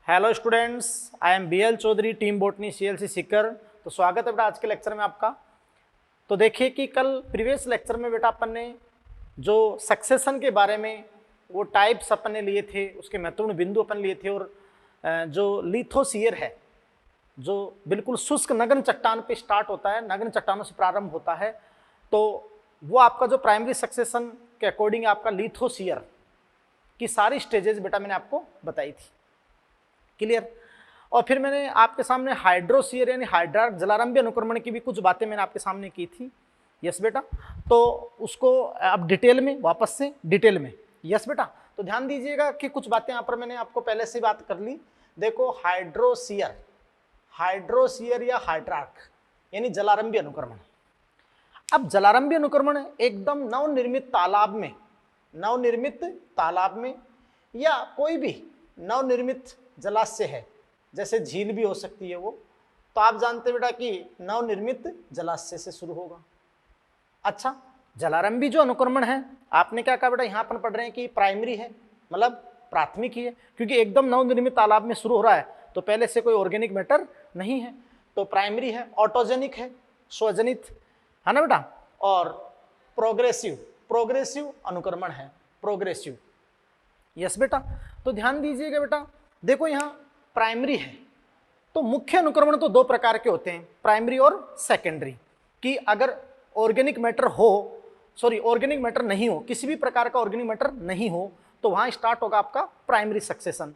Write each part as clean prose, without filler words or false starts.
Hello students, I am BL Chaudhary, team botany CLC Sikar. तो स्वागत है बेटा आज के लेक्चर में आपका। तो देखिए कि कल प्रीवियस लेक्चर में बेटा अपन ने जो सक्सेशन के बारे में वो टाइप्स अपन ने लिए थे, उसके महत्वपूर्ण बिंदु अपन लिए थे, और जो लिथोसियर है जो बिल्कुल शुष्क नग्न चट्टान पे स्टार्ट होता है, नग्न चट्टानों से प्रारंभ होता है, तो वो आपका जो प्राइमरी सक्सेशन के अकॉर्डिंग आपका लिथोसियर की सारी स्टेजेस बेटा मैंने आपको बताई थी। क्लियर। और फिर मैंने आपके सामने हाइड्रोसियर यानी हाइड्रार्क जलारंभी अनुक्रमण की भी कुछ बातें मैंने आपके सामने की थी। यस बेटा, तो उसको अब डिटेल में, वापस से डिटेल में। यस बेटा, तो ध्यान दीजिएगा कि कुछ बातें यहाँ पर मैंने आपको पहले से बात कर ली। देखो हाइड्रोसियर, हाइड्रोसियर या हाइड्रार्क यानी जलारंभी अनुक्रमण। अब जलारंभी अनुक्रमण एकदम नवनिर्मित तालाब में, नवनिर्मित तालाब में या कोई भी नवनिर्मित जलाशय है, जैसे झील भी हो सकती है वो, तो आप जानते बेटा कि नवनिर्मित जलाशय से शुरू होगा। अच्छा, जलारंभी जो अनुक्रमण है, आपने क्या कहा बेटा, यहाँ पर पढ़ रहे हैं कि प्राइमरी है, मतलब प्राथमिक ही है, क्योंकि एकदम नवनिर्मित तालाब में शुरू हो रहा है तो पहले से कोई ऑर्गेनिक मैटर नहीं है, तो प्राइमरी है, ऑटोजेनिक है, स्वजनित है ना बेटा, और प्रोग्रेसिव, प्रोग्रेसिव अनुक्रमण है, प्रोग्रेसिव। यस बेटा, तो ध्यान दीजिएगा बेटा, देखो यहाँ प्राइमरी है तो मुख्य अनुक्रमण तो दो प्रकार के होते हैं, प्राइमरी और सेकेंडरी। कि अगर ऑर्गेनिक मैटर हो, सॉरी ऑर्गेनिक मैटर नहीं हो, किसी भी प्रकार का ऑर्गेनिक मैटर नहीं हो, तो वहां स्टार्ट होगा आपका प्राइमरी सक्सेशन।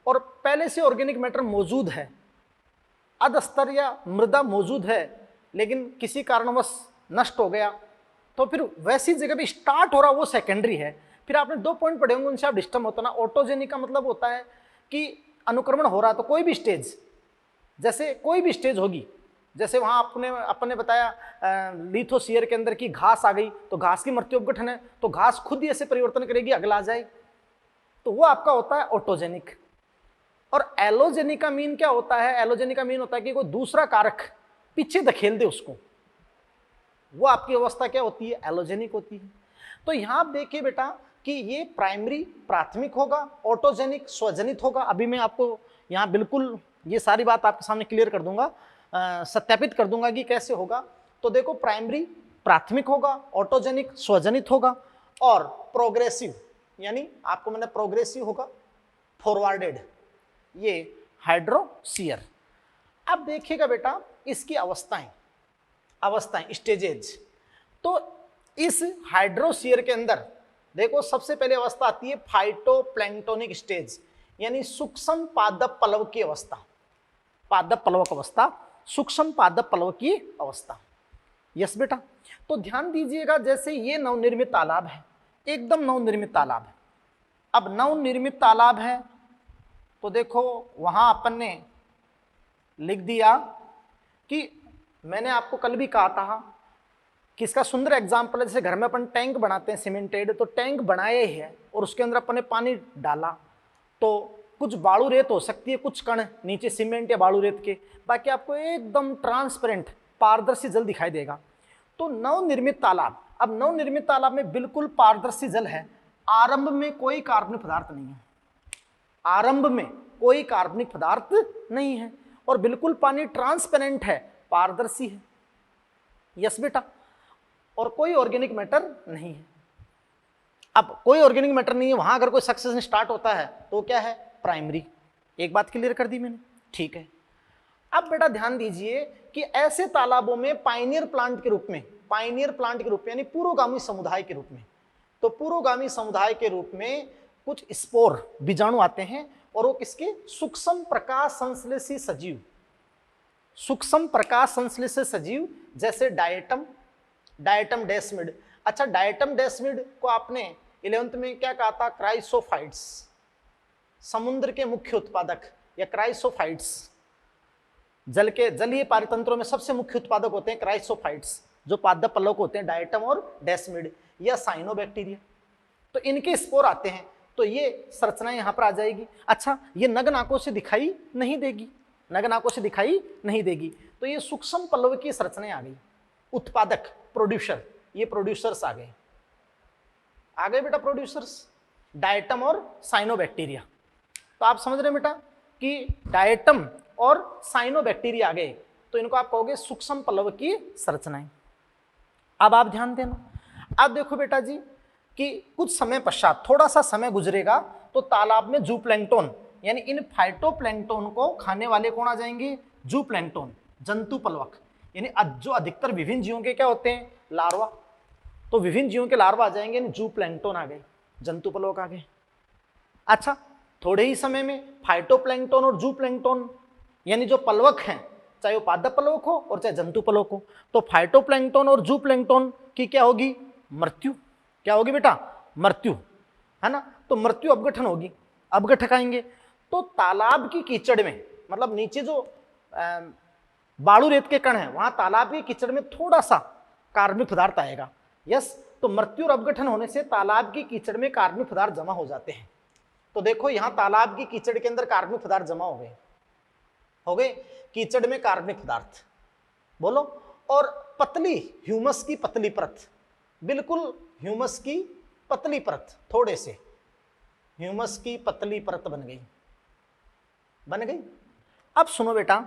और पहले से ऑर्गेनिक मैटर मौजूद है, अधस्तर या मृदा मौजूद है, लेकिन किसी कारणवश नष्ट हो गया, तो फिर वैसी जगह भी स्टार्ट हो रहा वो सेकेंडरी है। फिर आपने दो पॉइंट पढ़े होंगे, उनसे आप डिस्टर्ब होता ना। ऑटोजेनिक का मतलब होता है कि अनुक्रमण हो रहा तो कोई भी स्टेज, जैसे कोई भी स्टेज होगी, जैसे वहां आपने बताया लिथोसियर के अंदर की घास आ गई तो घास की मृत्यु अपघटन है, तो घास खुद ही ऐसे परिवर्तन करेगी, अगला जाए, तो वो आपका होता है ऑटोजेनिक। और एलोजेनिक का मीन क्या होता है, एलोजेनिक का मीन होता है कि कोई दूसरा कारक पीछे धकेल दे उसको, वो आपकी अवस्था क्या होती है, एलोजेनिक होती है। तो यहां आप देखिए बेटा कि ये प्राइमरी प्राथमिक होगा, ऑटोजेनिक स्वजनित होगा। अभी मैं आपको यहाँ बिल्कुल ये सारी बात आपके सामने क्लियर कर दूंगा, सत्यापित कर दूंगा कि कैसे होगा। तो देखो प्राइमरी प्राथमिक होगा, ऑटोजेनिक स्वजनित होगा, और प्रोग्रेसिव यानी आपको मैंने प्रोग्रेसिव होगा, फॉरवर्डेड, ये हाइड्रोसियर। अब देखिएगा बेटा इसकी अवस्थाएं, अवस्थाएं स्टेजेज। तो इस हाइड्रोसियर के अंदर देखो सबसे पहले अवस्था आती है फाइटोप्लैंक्टोनिक स्टेज, यानी सूक्ष्म पादप पलव की अवस्था, पादप पलवक अवस्था, सूक्ष्म पादप पलव की अवस्था। यस बेटा, तो ध्यान दीजिएगा, जैसे ये नवनिर्मित तालाब है, एकदम नवनिर्मित तालाब है। अब नवनिर्मित तालाब है तो देखो वहां अपन ने लिख दिया कि मैंने आपको कल भी कहा था कि इसका सुंदर एग्जाम्पल है, जैसे घर में अपन टैंक बनाते हैं सीमेंटेड, तो टैंक बनाए ही है और उसके अंदर अपन ने पानी डाला, तो कुछ बालू रेत हो सकती है, कुछ कण नीचे सीमेंट या बालू रेत के, बाकी आपको एकदम ट्रांसपेरेंट पारदर्शी जल दिखाई देगा। तो नवनिर्मित तालाब, अब नवनिर्मित तालाब में बिल्कुल पारदर्शी जल है, आरंभ में कोई कार्बनिक पदार्थ नहीं है, आरंभ में कोई कार्बनिक पदार्थ नहीं है, और बिल्कुल पानी ट्रांसपेरेंट है, पारदर्शी है। यस बेटा, और कोई ऑर्गेनिक मैटर नहीं है। अब कोई ऑर्गेनिक मैटर नहीं है, वहां अगर कोई सक्सेशन स्टार्ट होता है तो क्या है, प्राइमरी। एक बात क्लियर कर दी मैंने, ठीक है। अब बेटा ध्यान दीजिए कि ऐसे तालाबों में पाइनियर प्लांट के रूप में, पाइनियर प्लांट के रूप में यानी पूर्वगामी समुदाय के रूप में, तो पूर्वगामी समुदाय के रूप में कुछ स्पोर बीजाणु आते हैं, और वो किसके, सूक्ष्म प्रकाश संश्लेषी सजीव, सूक्ष्म प्रकाश संश्लेषी सजीव, जैसे डायटम, डायटम डेस्मिड। अच्छा, डायटम डेस्मिड को आपने 11th में क्या कहा था, क्राइसोफाइट्स, समुद्र के मुख्य उत्पादक या क्राइसोफाइट्स, जल के जलीय पारितंत्रों में सबसे मुख्य उत्पादक होते हैं क्राइसोफाइट्स, जो पादप पल्लव होते हैं, डायटम और डेस्मिड या साइनोबैक्टीरिया। तो इनके स्पोर आते हैं, तो ये संरचना यहां पर आ जाएगी। अच्छा, ये नग्न आंखों से दिखाई नहीं देगी, नग्न आंखों से दिखाई नहीं देगी, तो ये सूक्ष्म पल्लव की संरचनाएं आ गई। उत्पादक, प्रोड्यूसर, ये प्रोड्यूसर्स आ गए बेटा, प्रोड्यूसर्स, डायटम और साइनोबैक्टीरिया। तो आप समझ रहे हैं बेटा कि डायटम और साइनोबैक्टीरिया आ गए, तो इनको आप कहोगे सूक्ष्म पलव की संरचनाएं। अब आप ध्यान देना, अब देखो बेटा जी कि कुछ समय पश्चात, थोड़ा सा समय गुजरेगा तो तालाब में जूप्लैंक्टन यानी इन फाइटोप्लैंक्टन को खाने वाले कौन आ जाएंगे, जूप्लैंक्टन, जंतु पलवक, यानी जो अधिकतर विभिन्न जीवों के क्या होते हैं, लार्वा, तो विभिन्न जीवों के लार्वा आ जाएंगे, यानी जूप्लैंक्टन आ गए, जंतु पलवक आ गए। अच्छा, थोड़े ही समय में फाइटोप्लैंक्टन और जूप्लैंक्टन यानी जो पलवक हैं, चाहे वो पादप पलवक हो और चाहे जंतु पलवक हो, तो फाइटोप्लैंक्टन और जूप्लैंक्टन की क्या होगी, मृत्यु। क्या होगी बेटा, मृत्यु, है ना। तो मृत्यु अपघटन होगी, अपघटक आएंगे। तो तालाब की कीचड़ में, मतलब नीचे जो बालू रेत के कण है, वहां तालाब की कीचड़ में थोड़ा सा कार्बनिक पदार्थ आएगा। यस, तो मृत्यु और अपघटन होने से तालाब की कीचड़ में कार्बनिक पदार्थ जमा हो जाते हैं। तो देखो यहां तालाब की कीचड़ के अंदर कार्बनिक पदार्थ जमा हो गए कीचड़ में कार्बनिक पदार्थ, बोलो। और पतली ह्यूमस की पतली परत, बिल्कुल ह्यूमस की पतली परत, थोड़े से ह्यूमस की पतली परत बन गई। अब सुनो बेटा,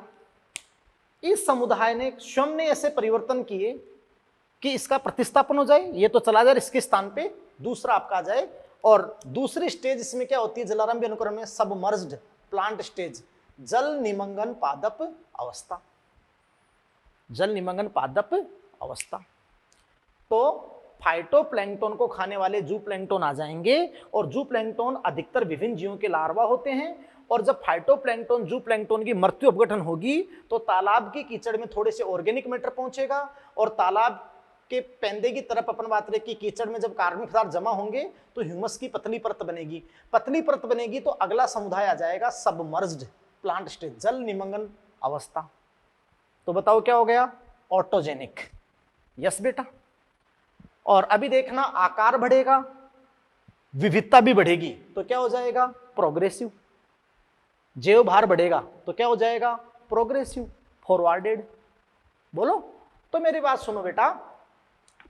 इस समुदाय ने स्वयं ने ऐसे परिवर्तन किए कि इसका प्रतिस्थापन हो जाए, ये तो चला जाए इसके स्थान पे दूसरा आपका आ जाए। और दूसरी स्टेज इसमें क्या होती है, जलारंभ अनुक्रम में सबमर्ज्ड प्लांट स्टेज, जल निमंगन पादप अवस्था, जल निमंगन पादप अवस्था। तो फाइटोप्लैंक्टन को खाने वाले जूप्लैंक्टन आ जाएंगे, और जूप्लैंक्टन अधिकतर विभिन्न जीवों के लार्वा होते हैं। और जब फाइटोप्लैंक्टन जूप्लैंक्टन की मृत्यु अपघटन होगी तो तालाब की कीचड़ में थोड़े से ऑर्गेनिक मैटर पहुंचेगा, और तालाब के पेंदे की तरफ अपन बात रहे कि कीचड़ में जब कार्बनिक पदार्थ जमा होंगे तो ह्यूमस की पतली परत बनेगी। पतली परत बनेगी तो अगला समुदाय आ जाएगा सबमर्ज्ड प्लांट स्टेज, जल निमंगन अवस्था। तो बताओ क्या हो गया, ऑटोजेनिक। यस बेटा। और अभी देखना, आकार बढ़ेगा, विविधता भी बढ़ेगी, तो क्या हो जाएगा, प्रोग्रेसिव। जैव भार बढ़ेगा तो क्या हो जाएगा, प्रोग्रेसिव, फॉरवर्डेड। बोलो। तो मेरी बात सुनो बेटा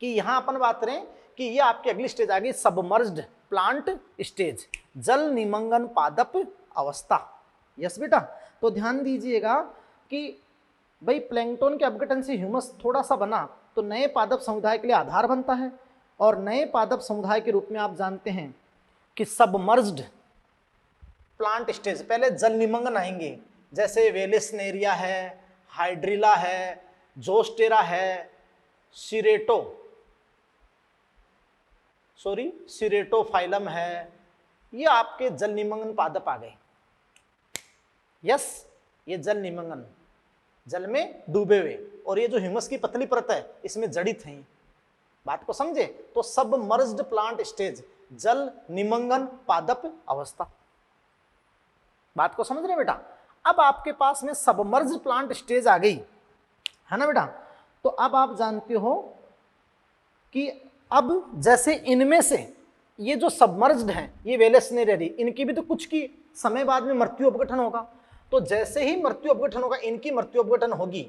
कि यहां अपन बात करें कि ये आपकी अगली स्टेज आ गई सबमर्ज्ड प्लांट स्टेज, जल निमंगन पादप अवस्था। यस बेटा। तो ध्यान दीजिएगा कि भाई प्लैंक्टन के अपघटन से ह्यूमस थोड़ा सा बना तो नए पादप समुदाय के लिए आधार बनता है, और नए पादप समुदाय के रूप में आप जानते हैं कि सबमर्ज्ड प्लांट स्टेज, पहले जल निमंगन आएंगे, जैसे वेलेस्नेरिया है, हाइड्रिला है, जोस्टेरा है, सिरेटोफाइलम है, ये आपके जल निमंगन पादप आ गए। यस, ये जल निमंगन, जल में डूबे हुए, और ये जो ह्यूमस की पतली परत है इसमें जड़ित हैं। बात को समझे, तो सबमर्ज्ड प्लांट स्टेज, जल निमंगन पादप अवस्था। बात को समझ रहे बेटा। अब आपके पास में सबमर्ज्ड प्लांट स्टेज आ गई है ना बेटा। तो अब आप जानते हो कि अब जैसे इनमें से ये जो सबमर्ज्ड हैं, ये वेलेस्नेरिया, इनकी भी तो कुछ की समय बाद में मृत्यु अपघटन होगा। तो जैसे ही मृत्यु अपघटन होगा, इनकी मृत्यु अपघटन होगी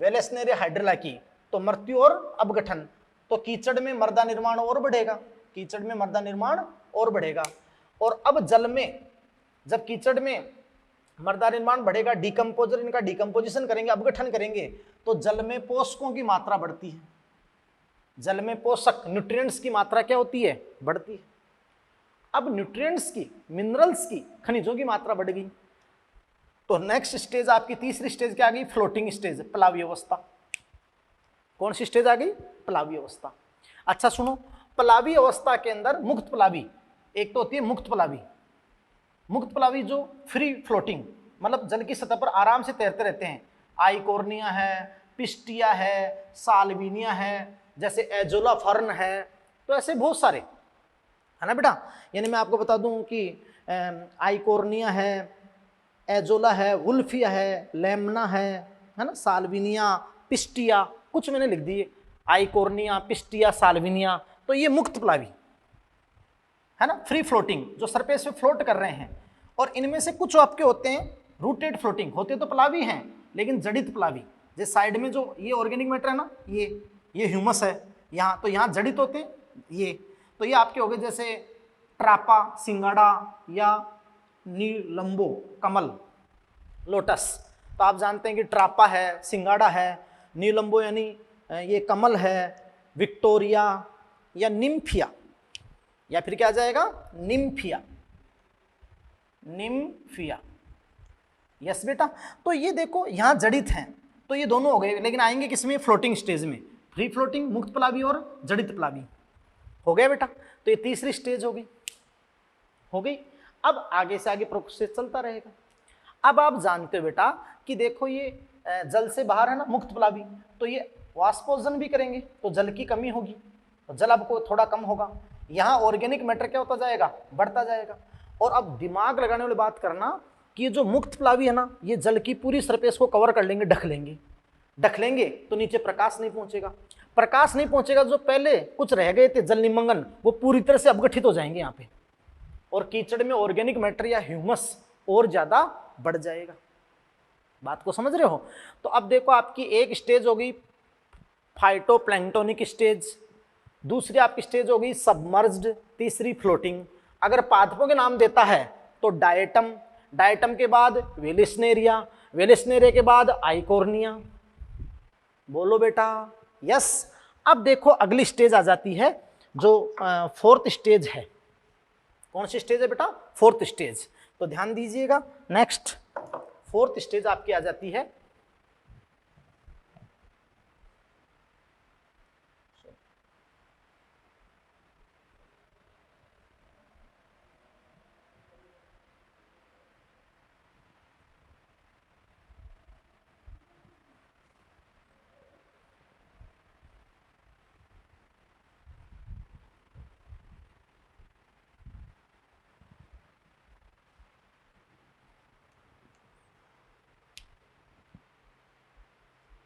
वेलेस्नेरिया हाइड्रिला की, तो मृत्यु और अपघटन, तो कीचड़ में मृदा निर्माण और बढ़ेगा, कीचड़ में मृदा निर्माण और बढ़ेगा। और अब जल में, जब कीचड़ में मृदा निर्माण बढ़ेगा, डिकम्पोजर इनका डिकम्पोजिशन करेंगे, अपघटन करेंगे, तो जल में पोषकों की मात्रा बढ़ती है, जल में पोषक न्यूट्रिएंट्स की मात्रा क्या होती है, बढ़ती है। अब न्यूट्रिएंट्स की, मिनरल्स की, खनिजों की मात्रा बढ़ गई, तो नेक्स्ट स्टेज आपकी तीसरी स्टेज क्या आ गई, फ्लोटिंग स्टेज, प्लावी अवस्था। कौन सी स्टेज आ गई, प्लावी अवस्था। अच्छा सुनो, प्लावी अवस्था के अंदर मुक्त प्लावी, एक तो होती है मुक्त प्लावी, मुक्त प्लावी जो फ्री फ्लोटिंग, मतलब जल की सतह पर आराम से तैरते रहते हैं, आइकोर्निया है, पिस्टिया है, साल्विनिया है, जैसे एजोला फर्न है, तो ऐसे बहुत सारे है ना बेटा। यानी मैं आपको बता दूं कि आइकोर्निया है, एजोला है, वुल्फिया है, लेमना है ना, साल्विनिया, पिस्टिया, कुछ मैंने लिख दिए, आइकोर्निया, पिस्टिया, साल्विनिया, तो ये मुक्त प्लावी है ना, फ्री फ्लोटिंग, जो सरफेस पे फ्लोट कर रहे हैं। और इनमें से कुछ आपके होते हैं रूटेड फ्लोटिंग, होते तो प्लावी हैं लेकिन जड़ित प्लावी, जैसे साइड में जो ये ऑर्गेनिक मैटर है ना, ये ह्यूमस है यहाँ, तो यहाँ जड़ित होते ये, तो ये आपके हो गए जैसे ट्रापा, सिंगाड़ा या नीलंबो कमल, लोटस। तो आप जानते हैं कि ट्रापा है, सिंगाड़ा है, नीलंबो यानी ये कमल है, विक्टोरिया या निम्फिया, या फिर क्या आ जाएगा निम्फिया, निम्फिया। यस बेटा। तो ये देखो यहाँ जड़ित हैं, तो ये दोनों हो गए, लेकिन आएंगे किसमें, फ्लोटिंग स्टेज में, फ्री फ्लोटिंग, मुक्त प्लावी और जड़ित प्लावी। हो गया बेटा। तो ये तीसरी स्टेज हो गई, हो गई। अब आगे से आगे प्रोसेस चलता रहेगा। अब आप जानते हो बेटा कि देखो ये जल से बाहर है ना, मुक्त प्लावी, तो ये वाष्पोषण भी करेंगे, तो जल की कमी होगी, तो जल अब को थोड़ा कम होगा, यहाँ ऑर्गेनिक मैटर क्या होता जाएगा, बढ़ता जाएगा। और अब दिमाग लगाने वाली बात करना कि ये जो मुक्त प्लावी है ना, ये जल की पूरी सरफेस को कवर कर लेंगे, ढक लेंगे, ढक लेंगे, तो नीचे प्रकाश नहीं पहुंचेगा, प्रकाश नहीं पहुंचेगा, जो पहले कुछ रह गए थे जल निमंगन, वो पूरी तरह से अपघटित हो जाएंगे यहाँ पे, और कीचड़ में ऑर्गेनिक मैटर या ह्यूमस और ज्यादा बढ़ जाएगा। बात को समझ रहे हो। तो अब देखो आपकी एक स्टेज हो गई फाइटोप्लैंक्टोनिक स्टेज, दूसरी आपकी स्टेज हो गई सबमर्ज्ड, तीसरी फ्लोटिंग। अगर पादपों के नाम देता है तो डायटम, डायटम के बाद वेलिस्नेरिया, वेलिस्नेरिया के बाद आइकोर्निया। बोलो बेटा यस। अब देखो अगली स्टेज आ जाती है जो फोर्थ स्टेज है। कौन सी स्टेज है बेटा, फोर्थ स्टेज। तो ध्यान दीजिएगा, नेक्स्ट फोर्थ स्टेज आपकी आ जाती है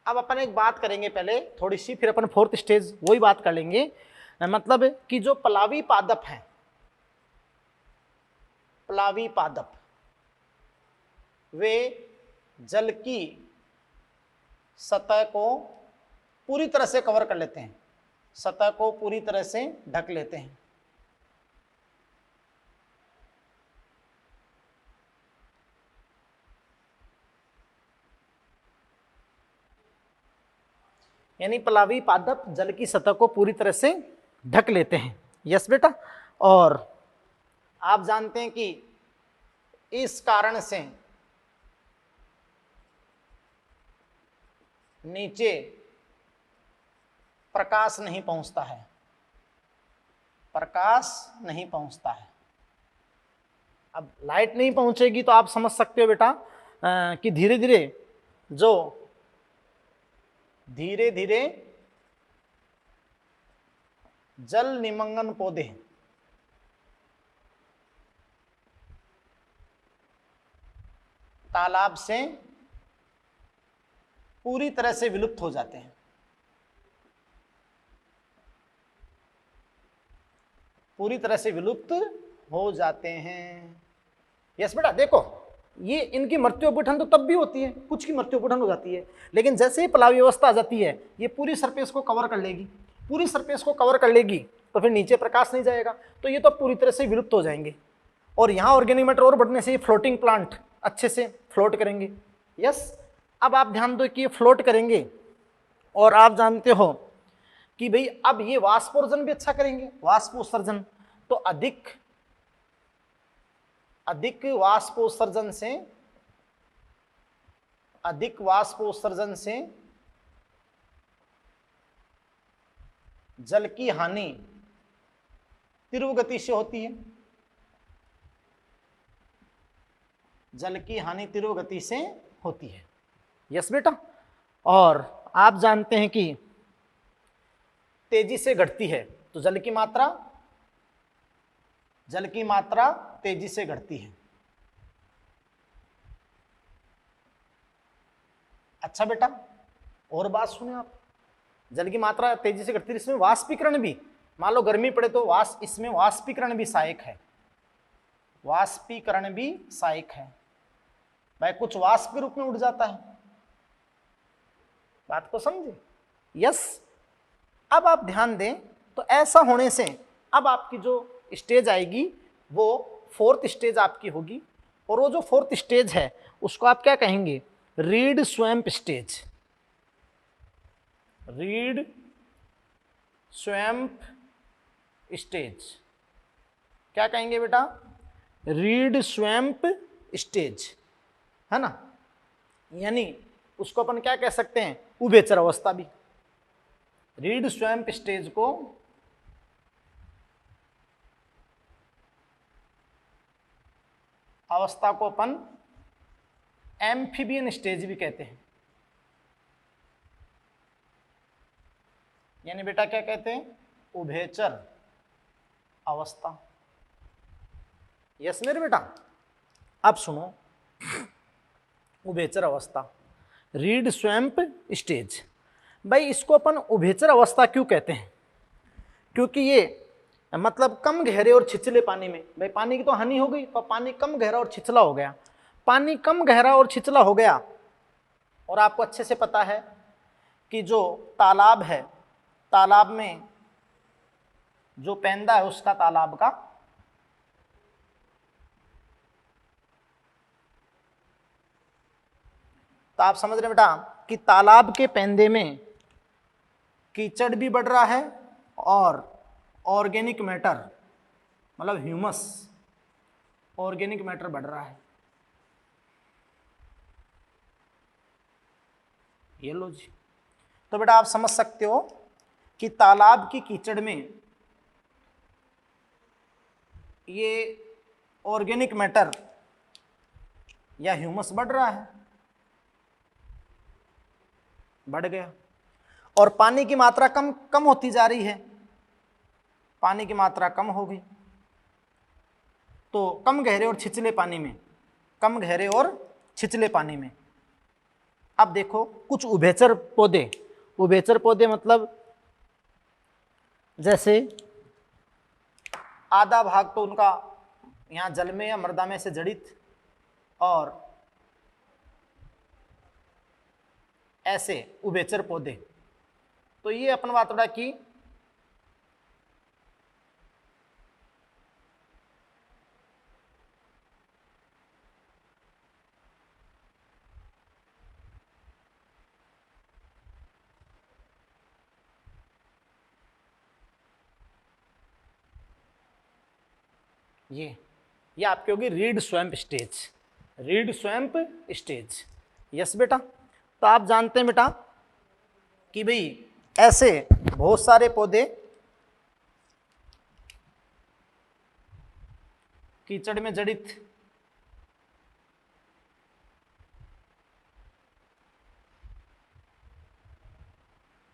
अब अपन एक बात करेंगे पहले थोड़ी सी, फिर अपन फोर्थ स्टेज वही बात कर लेंगे। मतलब कि जो प्लावी पादप हैं, प्लावी पादप, वे जल की सतह को पूरी तरह से कवर कर लेते हैं, सतह को पूरी तरह से ढक लेते हैं। यानी प्लावी पादप जल की सतह को पूरी तरह से ढक लेते हैं। यस बेटा। और आप जानते हैं कि इस कारण से नीचे प्रकाश नहीं पहुंचता है, प्रकाश नहीं पहुंचता है। अब लाइट नहीं पहुंचेगी तो आप समझ सकते हो बेटा कि धीरे धीरे जल निमंगन पौधे तालाब से पूरी तरह से विलुप्त हो जाते हैं, पूरी तरह से विलुप्त हो जाते हैं। यस बेटा। देखो ये इनकी मृत्यु अपघटन तो तब भी होती है, कुछ की मृत्यु अपघटन हो जाती है, लेकिन जैसे ही प्लावी अवस्था आ जाती है ये पूरी सरफेस को कवर कर लेगी, पूरी सरफेस को कवर कर लेगी, तो फिर नीचे प्रकाश नहीं जाएगा, तो ये तो पूरी तरह से विलुप्त हो जाएंगे। और यहाँ ऑर्गेनिक मैटर और बढ़ने से ये फ्लोटिंग प्लांट अच्छे से फ्लोट करेंगे। यस। अब आप ध्यान दो कि ये फ्लोट करेंगे, और आप जानते हो कि भाई अब ये वाष्पोत्सर्जन भी अच्छा करेंगे, वाष्पोत्सर्जन। तो अधिक वाष्पोत्सर्जन से जल की हानि तीव्र गति से होती है, जल की हानि तीव्र गति से होती है। यस बेटा। और आप जानते हैं कि तेजी से घटती है, तो जल की मात्रा तेजी से घटती है। अच्छा बेटा, और बात सुने आप, जल की मात्रा तेजी से घटती है, इसमें वाष्पीकरण भी, मान लो गर्मी पड़े तो इसमें वाष्पीकरण भी सहायक है, वाष्पीकरण भी सहायक है भाई, कुछ वाष्प के रूप में उड़ जाता है। बात को समझे। यस। अब आप ध्यान दें तो ऐसा होने से अब आपकी जो स्टेज आएगी वो फोर्थ स्टेज आपकी होगी, और वो जो फोर्थ स्टेज है उसको आप क्या कहेंगे, read swamp stage. Read swamp stage क्या कहेंगे बेटा, रीड स्वैम्प स्टेज, है ना। यानी उसको अपन क्या कह सकते हैं, उभयचर अवस्था भी। रीड स्वैम्प स्टेज को अवस्था को अपन एम्फीबियन स्टेज भी कहते हैं। यानी बेटा क्या कहते हैं, उभयचर अवस्था। यस मेरे बेटा, अब सुनो, उभयचर अवस्था, रीड स्वैम्प स्टेज। भाई इसको अपन उभयचर अवस्था क्यों कहते हैं, क्योंकि ये मतलब कम गहरे और छिछले पानी में, भाई पानी की तो हानि हो गई, पर पानी कम गहरा और छिछला हो गया। पानी कम गहरा और छिछला हो गया, और आपको अच्छे से पता है कि जो तालाब है, तालाब में जो पेंदा है उसका तालाब का तो आप समझ रहे बेटा कि तालाब के पेंदे में कीचड़ भी बढ़ रहा है और ऑर्गेनिक मैटर मतलब ह्यूमस, ऑर्गेनिक मैटर बढ़ रहा है। ये लो जी। तो बेटा आप समझ सकते हो कि तालाब की कीचड़ में ये ऑर्गेनिक मैटर या ह्यूमस बढ़ रहा है, बढ़ गया, और पानी की मात्रा कम कम होती जा रही है, पानी की मात्रा कम हो गई। तो कम गहरे और छिछले पानी में, कम गहरे और छिछले पानी में अब देखो कुछ उभयचर पौधे, उभयचर पौधे मतलब जैसे आधा भाग तो उनका यहाँ जल में या मृदा में से जड़ित, और ऐसे उभयचर पौधे। तो ये अपन बातड़ा की ये आपकी होगी read swamp stage, read swamp stage. Yes बेटा, तो आप जानते हैं बेटा कि भाई ऐसे बहुत सारे पौधे कीचड़ में जड़ित,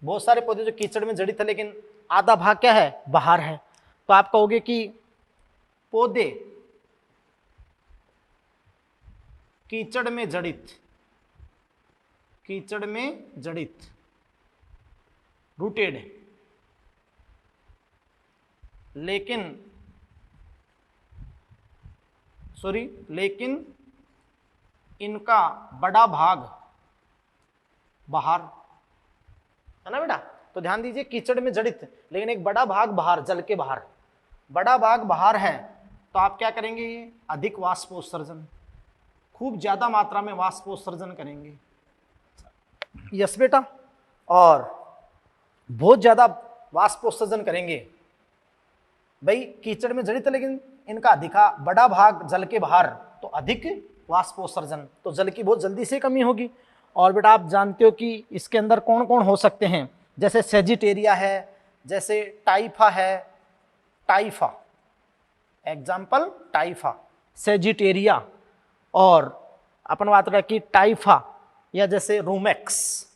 बहुत सारे पौधे जो कीचड़ में जड़ित है लेकिन आधा भाग क्या है, बाहर है। तो आप कहोगे कि पौधे कीचड़ में जड़ित, कीचड़ में जड़ित रूटेड, लेकिन इनका बड़ा भाग बाहर, है ना बेटा। तो ध्यान दीजिए कीचड़ में जड़ित लेकिन एक बड़ा भाग बाहर, जल के बाहर, बड़ा भाग बाहर है। तो आप क्या करेंगे, अधिक वाष्पोत्सर्जन, खूब ज्यादा मात्रा में वाष्पोत्सर्जन करेंगे। यस बेटा, और बहुत ज्यादा वाष्पोत्सर्जन करेंगे। भाई कीचड़ में जड़ित है लेकिन इनका अधिका बड़ा भाग जल के बाहर, तो अधिक वाष्पोत्सर्जन, तो जल की बहुत जल्दी से कमी होगी। और बेटा आप जानते हो कि इसके अंदर कौन कौन हो सकते हैं, जैसे सेजिटेरिया है, जैसे टाइफा है, टाइफा एग्जाम्पल टाइफा, सेजिटेरिया, और अपन बात रहे कि टाइफा, या जैसे रूमेक्स,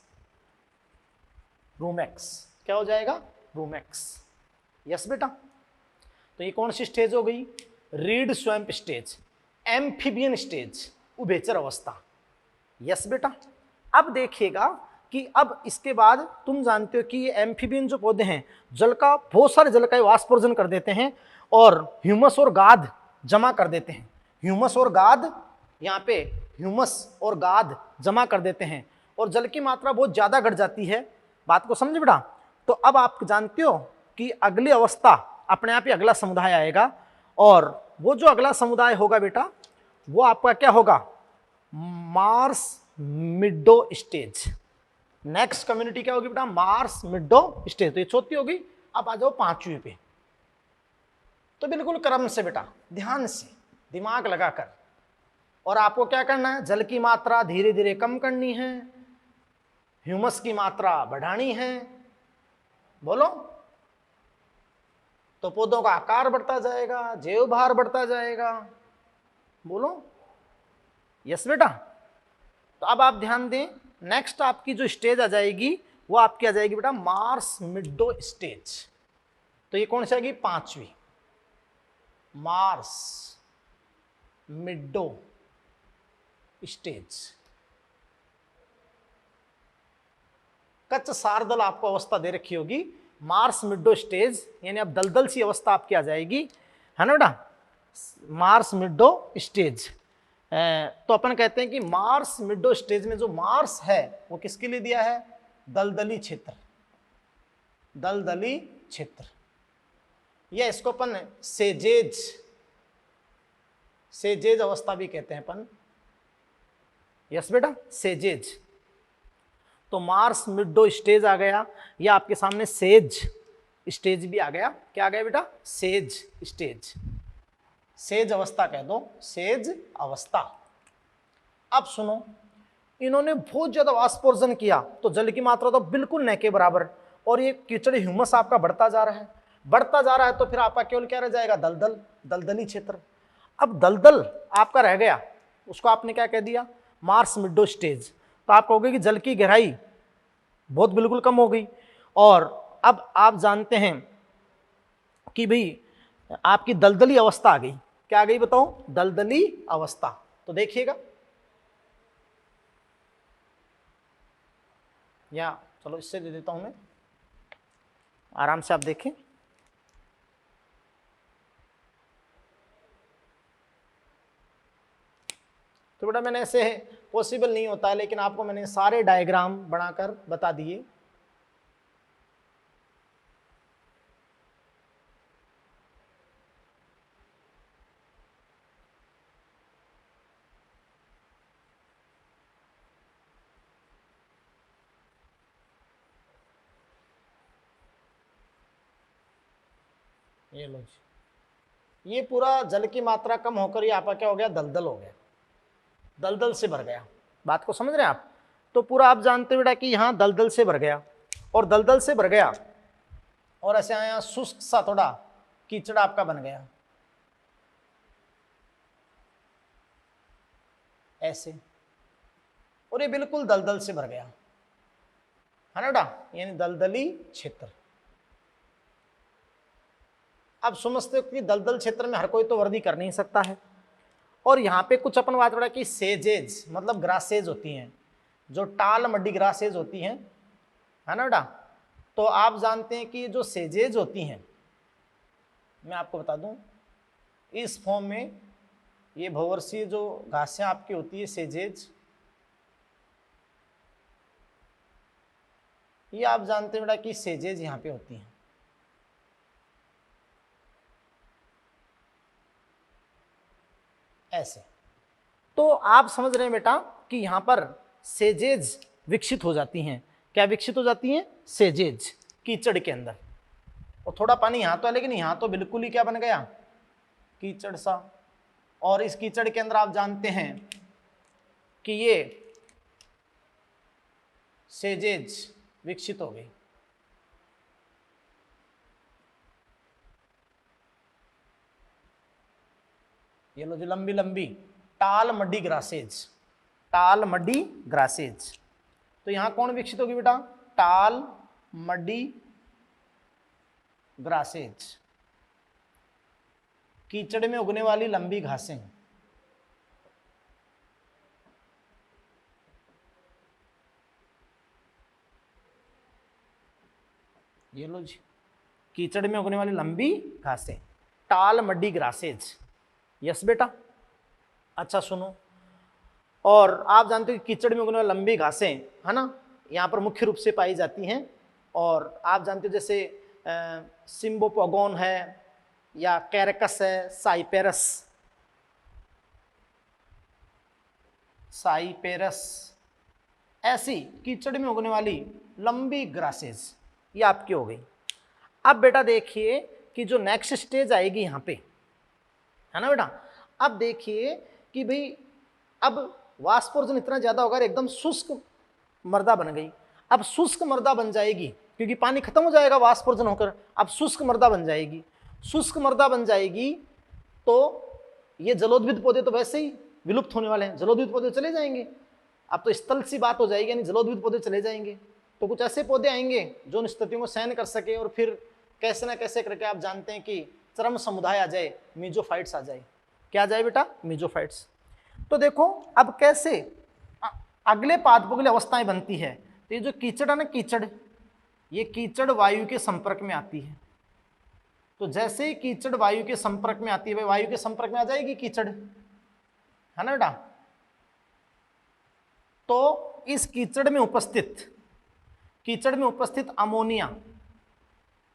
रूमेक्स क्या हो जाएगा, रूमेक्स। यस बेटा, तो ये कौन सी स्टेज हो गई, read swamp stage, amphibian stage, उभयचर अवस्था। यस बेटा, अब देखिएगा कि अब इसके बाद तुम जानते हो कि ये एम्फीबियन जो पौधे हैं जल का, बहुत सारे जल का वाष्पोर्जन कर देते हैं और ह्यूमस और गाद जमा कर देते हैं। ह्यूमस और गाद, यहाँ पे ह्यूमस और गाद जमा कर देते हैं और जल की मात्रा बहुत ज़्यादा घट जाती है। बात को समझे बेटा। तो अब आप जानते हो कि अगली अवस्था अपने आप ही अगला समुदाय आएगा, और वो जो अगला समुदाय होगा बेटा वो आपका क्या होगा, मार्स मिडो स्टेज। नेक्स्ट कम्युनिटी क्या होगी बेटा, मार्स मिडो स्टेज। तो ये चौथी होगी। अब आ जाओ पांचवी पे। तो बिल्कुल क्रम से बेटा, ध्यान से, दिमाग लगाकर, और आपको क्या करना है, जल की मात्रा धीरे धीरे कम करनी है, ह्यूमस की मात्रा बढ़ानी है। बोलो। तो पौधों का आकार बढ़ता जाएगा, जैव भार बढ़ता जाएगा। बोलो यस बेटा। तो अब आप ध्यान दें, नेक्स्ट आपकी जो स्टेज आ जाएगी वो आपकी आ जाएगी बेटा मार्स मिडो स्टेज। तो ये कौन सी आएगी, पांचवी, मार्स मिडो स्टेज। कच्च सारदल आपको अवस्था दे रखी होगी, मार्स मिडो स्टेज, यानी अब दलदल सी अवस्था आपकी आ जाएगी, है ना बेटा, मार्स मिडो स्टेज। तो अपन कहते हैं कि मार्स मिडो स्टेज में जो मार्स है वो किसके लिए दिया है, दलदली क्षेत्र, दलदली क्षेत्र, या इसको अपन सेजेज, सेजेज अवस्था भी कहते हैं अपन। यस बेटा, सेजेज। तो मार्स मिडो स्टेज आ गया, या आपके सामने सेज स्टेज भी आ गया। क्या आ गया बेटा, सेज स्टेज, सेज अवस्था कह दो, सेज अवस्था। अब सुनो, इन्होंने बहुत ज्यादा वाष्पोर्जन किया तो जल की मात्रा तो बिल्कुल न के बराबर, और ये कीचड़ ह्यूमस आपका बढ़ता जा रहा है, बढ़ता जा रहा है। तो फिर आपका केवल क्या रह जाएगा, दलदल, दलदली क्षेत्र। अब दलदल आपका रह गया, उसको आपने क्या कह दिया, मार्स मिडो स्टेज। तो आप कहोगे कि जल की गहराई बहुत बिल्कुल कम हो गई, और अब आप जानते हैं कि भाई आपकी दलदली अवस्था आ गई। क्या आ गई बताओ, दलदली अवस्था। तो देखिएगा, या चलो इससे दे देता हूं मैं, आराम से आप देखें। तो बेटा मैंने ऐसे पॉसिबल नहीं होता है, लेकिन आपको मैंने सारे डायग्राम बनाकर बता दिए। ये लो जी, ये पूरा जल की मात्रा कम होकर ये आपका क्या हो गया, दलदल हो गया, दलदल से भर गया। बात को समझ रहे हैं आप। तो पूरा आप जानते बेटा कि यहां दलदल से भर गया, और दलदल से भर गया और ऐसे आया शुष्क सा थोड़ा कीचड़ आपका बन गया ऐसे, और ये बिल्कुल दलदल से भर गया, है ना बेटा, यानी दलदली क्षेत्र। अब समझते हो कि दलदल क्षेत्र में हर कोई तो वर्दी कर नहीं सकता है, और यहाँ पे कुछ अपन बात बड़ा कि सेजेज मतलब ग्रासेज होती हैं, जो टाल मड्डी ग्रासेज होती हैं, है ना बेटा। तो आप जानते हैं कि जो सेजेज होती हैं, मैं आपको बता दूं, इस फॉर्म में ये भंवरसीय जो घासें आपकी होती है सेजेज, ये आप जानते हैं बेटा कि सेजेज यहाँ पे होती हैं। ऐसे तो आप समझ रहे हैं बेटा कि यहां पर सेजेज विकसित हो जाती हैं। क्या विकसित हो जाती हैं, सेजेज कीचड़ के अंदर। और थोड़ा पानी यहां तो है, लेकिन यहां तो बिल्कुल ही क्या बन गया, कीचड़ सा। और इस कीचड़ के अंदर आप जानते हैं कि ये सेजेज विकसित हो गई। ये लो जो लंबी लंबी टाल मड्डी ग्रासेज, टाल मड्डी ग्रासेज। तो यहां कौन विकसित होगी बेटा, टाल मड्डी ग्रासेज, कीचड़ में उगने वाली लंबी घासें। ये लो जी, कीचड़ में उगने वाली लंबी घासें, टाल मड्डी ग्रासेज। यस बेटा। अच्छा सुनो, और आप जानते हो कि कीचड़ में उगने वाली लंबी घासें, है ना, यहाँ पर मुख्य रूप से पाई जाती हैं। और आप जानते हो जैसे सिम्बोपोगोन है, या कैरकस है, साइपेरस, साइपेरस, ऐसी कीचड़ में उगने वाली लंबी ग्रासेस, ये आपकी हो गई। अब बेटा देखिए कि जो नेक्स्ट स्टेज आएगी यहाँ पे, है ना बेटा, अब देखिए कि भाई अब वाष्पोर्जन इतना ज़्यादा होगा, एकदम शुष्क मृदा बन गई। अब शुष्क मृदा बन जाएगी क्योंकि पानी खत्म हो जाएगा वाष्पोर्जन होकर, अब शुष्क मृदा बन जाएगी। शुष्क मृदा बन जाएगी तो ये जलोद्भिद पौधे तो वैसे ही विलुप्त होने वाले हैं, जलोद्भिद पौधे चले जाएंगे। अब तो स्थल सी बात हो जाएगी, यानी जलोद्भिद पौधे चले जाएंगे, तो कुछ ऐसे पौधे आएंगे जो उन स्थितियों को सहन कर सके, और फिर कैसे ना कैसे करके आप जानते हैं कि चरम समुदाय आ जाए, मीजोफाइट्स आ जाए। क्या आ जाए बेटा? मीजोफाइट्स। तो देखो अब कैसे अगले पादपों के लिए अवस्थाएं बनती है। तो ये जो कीचड़ है ना, कीचड़, ये कीचड़ वायु के संपर्क में आती है। तो जैसे ही कीचड़ वायु के संपर्क में आती है, भाई वायु के संपर्क में आ जाएगी कीचड़, है ना बेटा। तो इस कीचड़ में उपस्थित अमोनिया,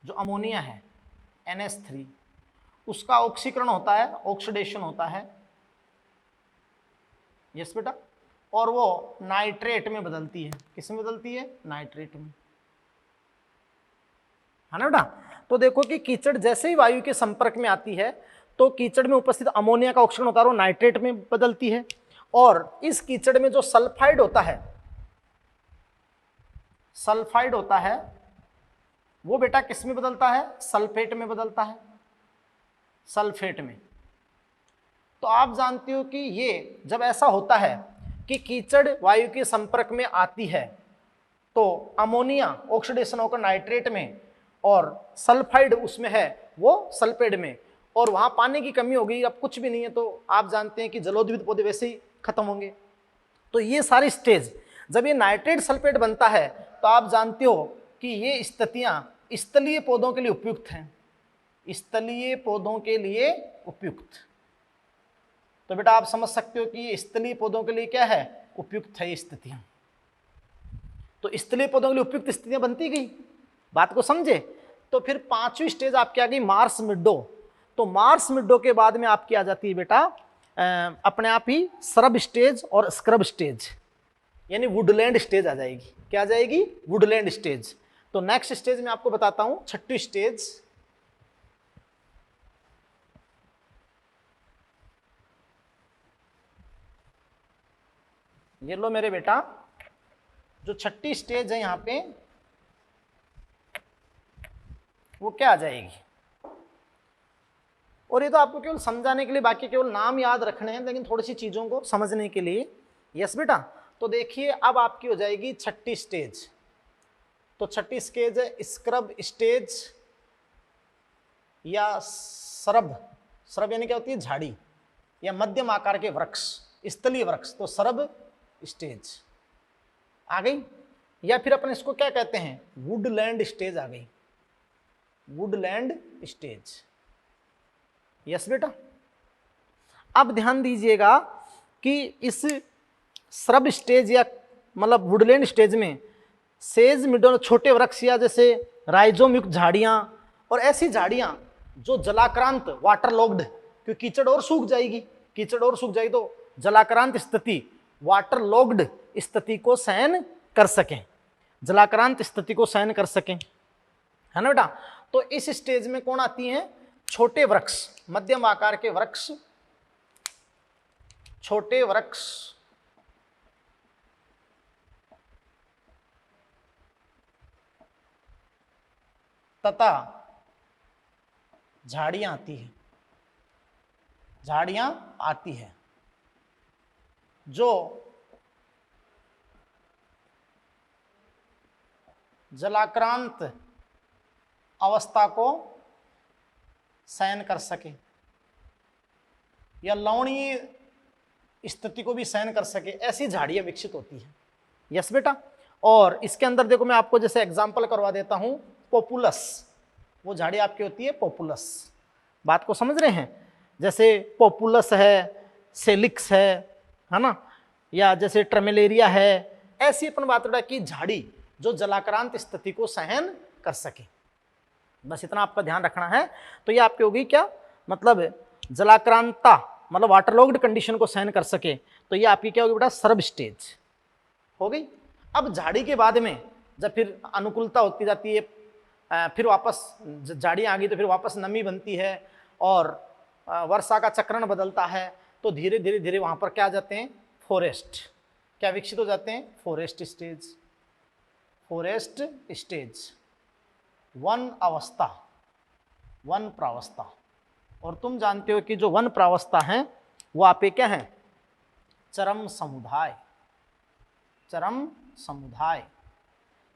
जो अमोनिया है NH3, उसका ऑक्सीकरण होता है, ऑक्सीडेशन होता है, यस बेटा, और वो नाइट्रेट में बदलती है। किस में बदलती है? नाइट्रेट में, है ना बेटा। तो देखो कि कीचड़ जैसे ही वायु के संपर्क में आती है तो कीचड़ में उपस्थित अमोनिया का ऑक्सीकरण होता है, वो नाइट्रेट में बदलती है। और इस कीचड़ में जो सल्फाइड होता है, वो बेटा किस में बदलता है? सल्फेट में बदलता है, सल्फेट में। तो आप जानते हो कि ये जब ऐसा होता है कि कीचड़ वायु के संपर्क में आती है तो अमोनिया ऑक्सीडेशन होकर नाइट्रेट में, और सल्फाइड उसमें है वो सल्फेट में, और वहां पानी की कमी हो गई, अब कुछ भी नहीं है, तो आप जानते हैं कि जलोद्भिद पौधे वैसे ही खत्म होंगे। तो ये सारी स्टेज, जब ये नाइट्रेट सल्फेट बनता है तो आप जानते हो कि ये स्थितियां स्थलीय पौधों के लिए उपयुक्त हैं, स्थलीय पौधों के लिए उपयुक्त। तो बेटा आप समझ सकते हो कि ये स्थलीय पौधों के लिए क्या है? उपयुक्त है ये स्थितियां। तो स्थलीय पौधों के लिए उपयुक्त स्थितियां बनती गई, बात को समझे। तो फिर पांचवी स्टेज आपकी आ गई मार्स मिडो। तो मार्स मिडो के बाद में आपकी आ जाती है बेटा अपने आप ही श्रब स्टेज और स्क्रब स्टेज, यानी वुडलैंड स्टेज आ जाएगी। क्या आ जाएगी? Woodland stage. तो नेक्स्ट स्टेज में आपको बताता हूं, छठी स्टेज, ये लो मेरे बेटा, जो छठी स्टेज है यहां पे, वो क्या आ जाएगी? और ये तो आपको केवल समझाने के लिए, बाकी केवल नाम याद रखने हैं, लेकिन थोड़ी सी चीजों को समझने के लिए। यस बेटा। तो देखिए अब आपकी हो जाएगी छठी स्टेज। तो छठी स्टेज है स्क्रब स्टेज या श्रब। श्रब यानी क्या होती है? झाड़ी या मध्यम आकार के वृक्ष, स्थलीय वृक्ष, तो श्रब स्टेज आ गई। या फिर अपन इसको क्या कहते हैं? वुडलैंड स्टेज आ गई, वुडलैंड स्टेज। यस बेटा। अब ध्यान दीजिएगा कि इस श्रब स्टेज या मतलब वुडलैंड स्टेज में सेज मिडो, छोटे वृक्ष या जैसे राइजोम युक्त झाड़ियां, और ऐसी झाड़ियां जो जलाक्रांत, वाटर लॉक्ड, क्योंकि कीचड़ और सूख जाएगी, तो जलाक्रांत स्थिति, वाटर लॉक्ड स्थिति को सहन कर सकें, जलाक्रांत स्थिति को सहन कर सकें, है ना बेटा। तो इस स्टेज में कौन आती हैं? छोटे वृक्ष, मध्यम आकार के वृक्ष, छोटे वृक्ष तथा झाड़ियां आती है, झाड़ियां आती है जो जलाक्रांत अवस्था को सहन कर सके या लवणीय स्थिति को भी सहन कर सके, ऐसी झाड़ियां विकसित होती है। यस बेटा। और इसके अंदर देखो मैं आपको जैसे एग्जांपल करवा देता हूं, पोपुलस, वो झाड़ी आपकी होती है पोपुलस। बात को समझ रहे हैं? जैसे पोपुलस है, सेलिक्स है ना, या जैसे ट्रमेलेरिया है, ऐसी अपन बात उड़ा की झाड़ी जो जलाक्रांत स्थिति को सहन कर सके। बस इतना आपका ध्यान रखना है। तो ये आपकी होगी क्या? मतलब जलाक्रांता मतलब वाटरलॉग्ड कंडीशन को सहन कर सके, तो ये आपकी क्या होगी बेटा, सर्ब स्टेज हो गई। अब झाड़ी के बाद में जब फिर अनुकूलता होती जाती है, फिर वापस झाड़ी आ गई तो फिर वापस नमी बनती है और वर्षा का चक्रण बदलता है, तो धीरे धीरे धीरे वहां पर क्या आ जाते हैं, फॉरेस्ट क्या विकसित हो जाते हैं, forest stage, forest stage, one अवस्था, वन प्रावस्था। और तुम जानते हो कि जो वन प्रावस्था है वो आपके क्या है, चरम समुदाय, चरम समुदाय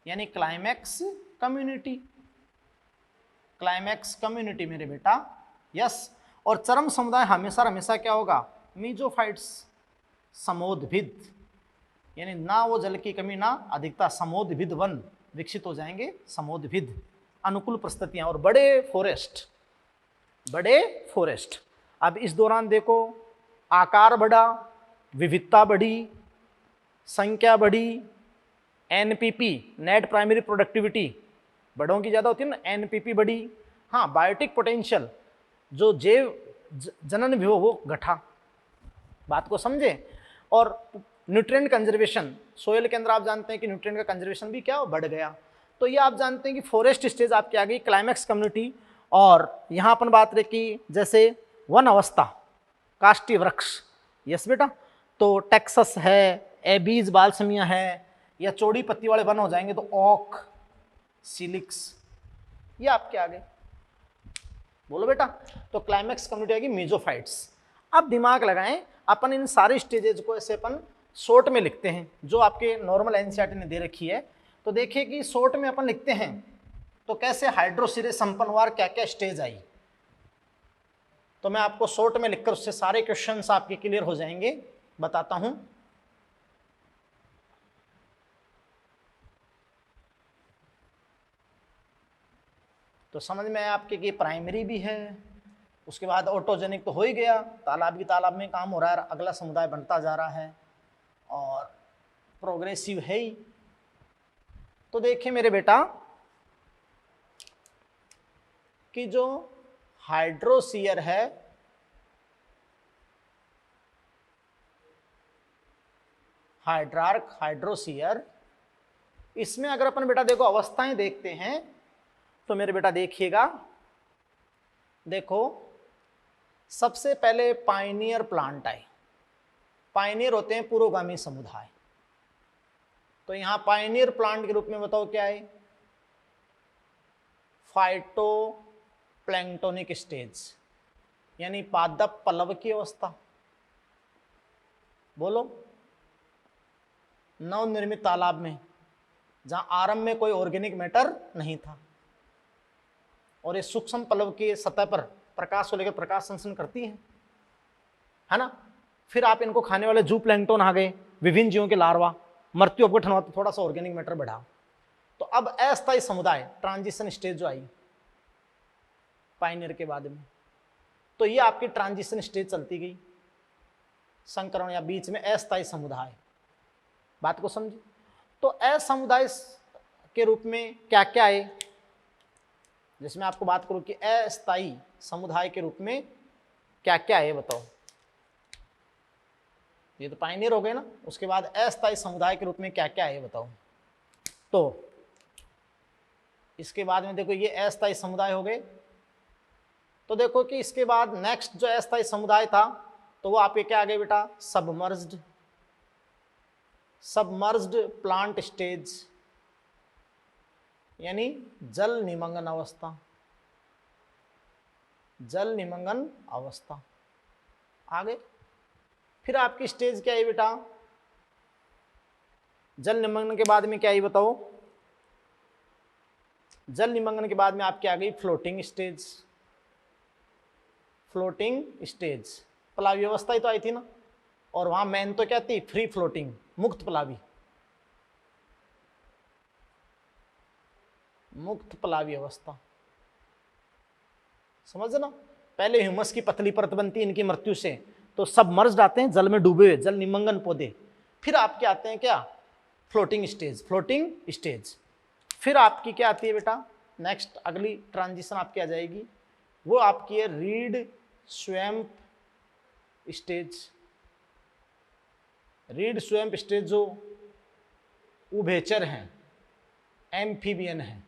यानी क्लाइमैक्स कम्युनिटी, क्लाइमैक्स कम्युनिटी मेरे बेटा, यस। और चरम समुदाय हमेशा हमेशा क्या होगा, मीजोफाइट्स, समोद्भिद, यानी ना वो जल की कमी ना अधिकता, समोद्भिद वन विकसित हो जाएंगे, समोद्भिद अनुकूल परिस्थितियां और बड़े फॉरेस्ट, बड़े फॉरेस्ट। अब इस दौरान देखो आकार बढ़ा, विविधता बढ़ी, संख्या बढ़ी, एनपीपी नेट प्राइमरी प्रोडक्टिविटी बड़ों की ज़्यादा होती है ना, एनपीपी बढ़ी। हाँ, बायोटिक पोटेंशियल जो जैव जनन भी हो वो घटा, बात को समझे। और न्यूट्रिएंट कंजर्वेशन, सोयल के अंदर आप जानते हैं कि न्यूट्रिएंट का कंजर्वेशन भी क्या हो, बढ़ गया। तो ये आप जानते हैं कि फॉरेस्ट स्टेज आपकी आ गई, क्लाइमैक्स कम्युनिटी। और यहाँ अपन बात रहे कि जैसे वन अवस्था, काष्ठी वृक्ष, यस बेटा, तो टेक्सस है, एबीज बालसमिया है, या चौड़ी पत्ती वाले वन हो जाएंगे तो ओक, सिलिक्स, ये आपके आ गए, बोलो बेटा। तो क्लाइमैक्स कम्युनिटी आएगी मीजोफाइट्स। अब दिमाग लगाएं, अपन इन सारे स्टेजेस को ऐसे अपन शॉर्ट में लिखते हैं, जो आपके नॉर्मल एनसीईआरटी ने दे रखी है। तो देखिए कि शॉर्ट में अपन लिखते हैं तो कैसे हाइड्रोसिरेस संपन्नवार क्या क्या स्टेज आई, तो मैं आपको शॉर्ट में लिखकर उससे सारे क्वेश्चंस आपके क्लियर हो जाएंगे, बताता हूं। तो समझ में आया आपके कि प्राइमरी भी है, उसके बाद ऑटोजेनिक तो हो ही गया, तालाब की तालाब में काम हो रहा है, अगला समुदाय बनता जा रहा है, और प्रोग्रेसिव है ही। तो देखिए मेरे बेटा कि जो हाइड्रोसीयर है, हाइड्रार्क हाइड्रोसीयर, इसमें अगर अपन बेटा देखो अवस्थाएं देखते हैं तो मेरे बेटा देखिएगा, देखो सबसे पहले पाइनियर प्लांट आए। पाइनियर होते हैं पुरोगामी समुदाय, तो यहां पाइनियर प्लांट के रूप में बताओ क्या है, फाइटो प्लैंक्टोनिक स्टेज, यानी पादप पल्लव की अवस्था, बोलो, नवनिर्मित तालाब में जहां आरंभ में कोई ऑर्गेनिक मैटर नहीं था, और ये सूक्ष्म पल्लव की सतह पर प्रकाश को लेकर प्रकाश संश्लेषण करती है ना। फिर आप इनको खाने वाले जू प्लैंक्टन आ गए, विभिन्न जीवों के लार्वा, मृत्यु अपघटन हुआ तो थोड़ा सा ऑर्गेनिक मैटर बढ़ा। तो अब अस्थायी समुदाय, ट्रांजिशन स्टेज जो आई पाइनियर के बाद में, तो ये आपकी ट्रांजिशन स्टेज चलती गई, संकरण या बीच में अस्थायी समुदाय, बात को समझे। तो असमुदाय के रूप में क्या क्या आए, जिसमें आपको बात करूं कि अस्थायी समुदाय के रूप में क्या क्या है बताओ। ये तो पाइनियर हो गए ना, उसके बाद अस्थायी समुदाय के रूप में क्या क्या है बताओ। तो इसके बाद में देखो ये अस्थायी समुदाय हो गए, तो देखो कि इसके बाद नेक्स्ट जो अस्थायी समुदाय था तो वो आपके क्या आ गए बेटा, सबमर्ज्ड, सबमर्ज्ड प्लांट स्टेज, यानी जल निमग्न अवस्था, जल निमग्न अवस्था आ गए। फिर आपकी स्टेज क्या है बेटा, जल निमग्न के बाद में क्या है बताओ, जल निमग्न के बाद में आपकी आ गई फ्लोटिंग स्टेज, फ्लोटिंग स्टेज, प्लावी अवस्था ही तो आई थी ना, और वहां मेन तो क्या थी, फ्री फ्लोटिंग, मुक्त प्लावी, मुक्त प्लावी अवस्था, समझ ना। पहले ह्यूमस की पतली परत बनती है इनकी मृत्यु से, तो सब मर्ज आते हैं जल में डूबे हुए, जल निमग्न पौधे। फिर आपके आते हैं क्या, फ्लोटिंग स्टेज, फ्लोटिंग स्टेज। फिर आपकी क्या आती है बेटा, नेक्स्ट अगली ट्रांजिशन आपकी आ जाएगी, वो आपकी है read swamp stage, read swamp stage जो उभयचर हैं, एम्फीबियन है,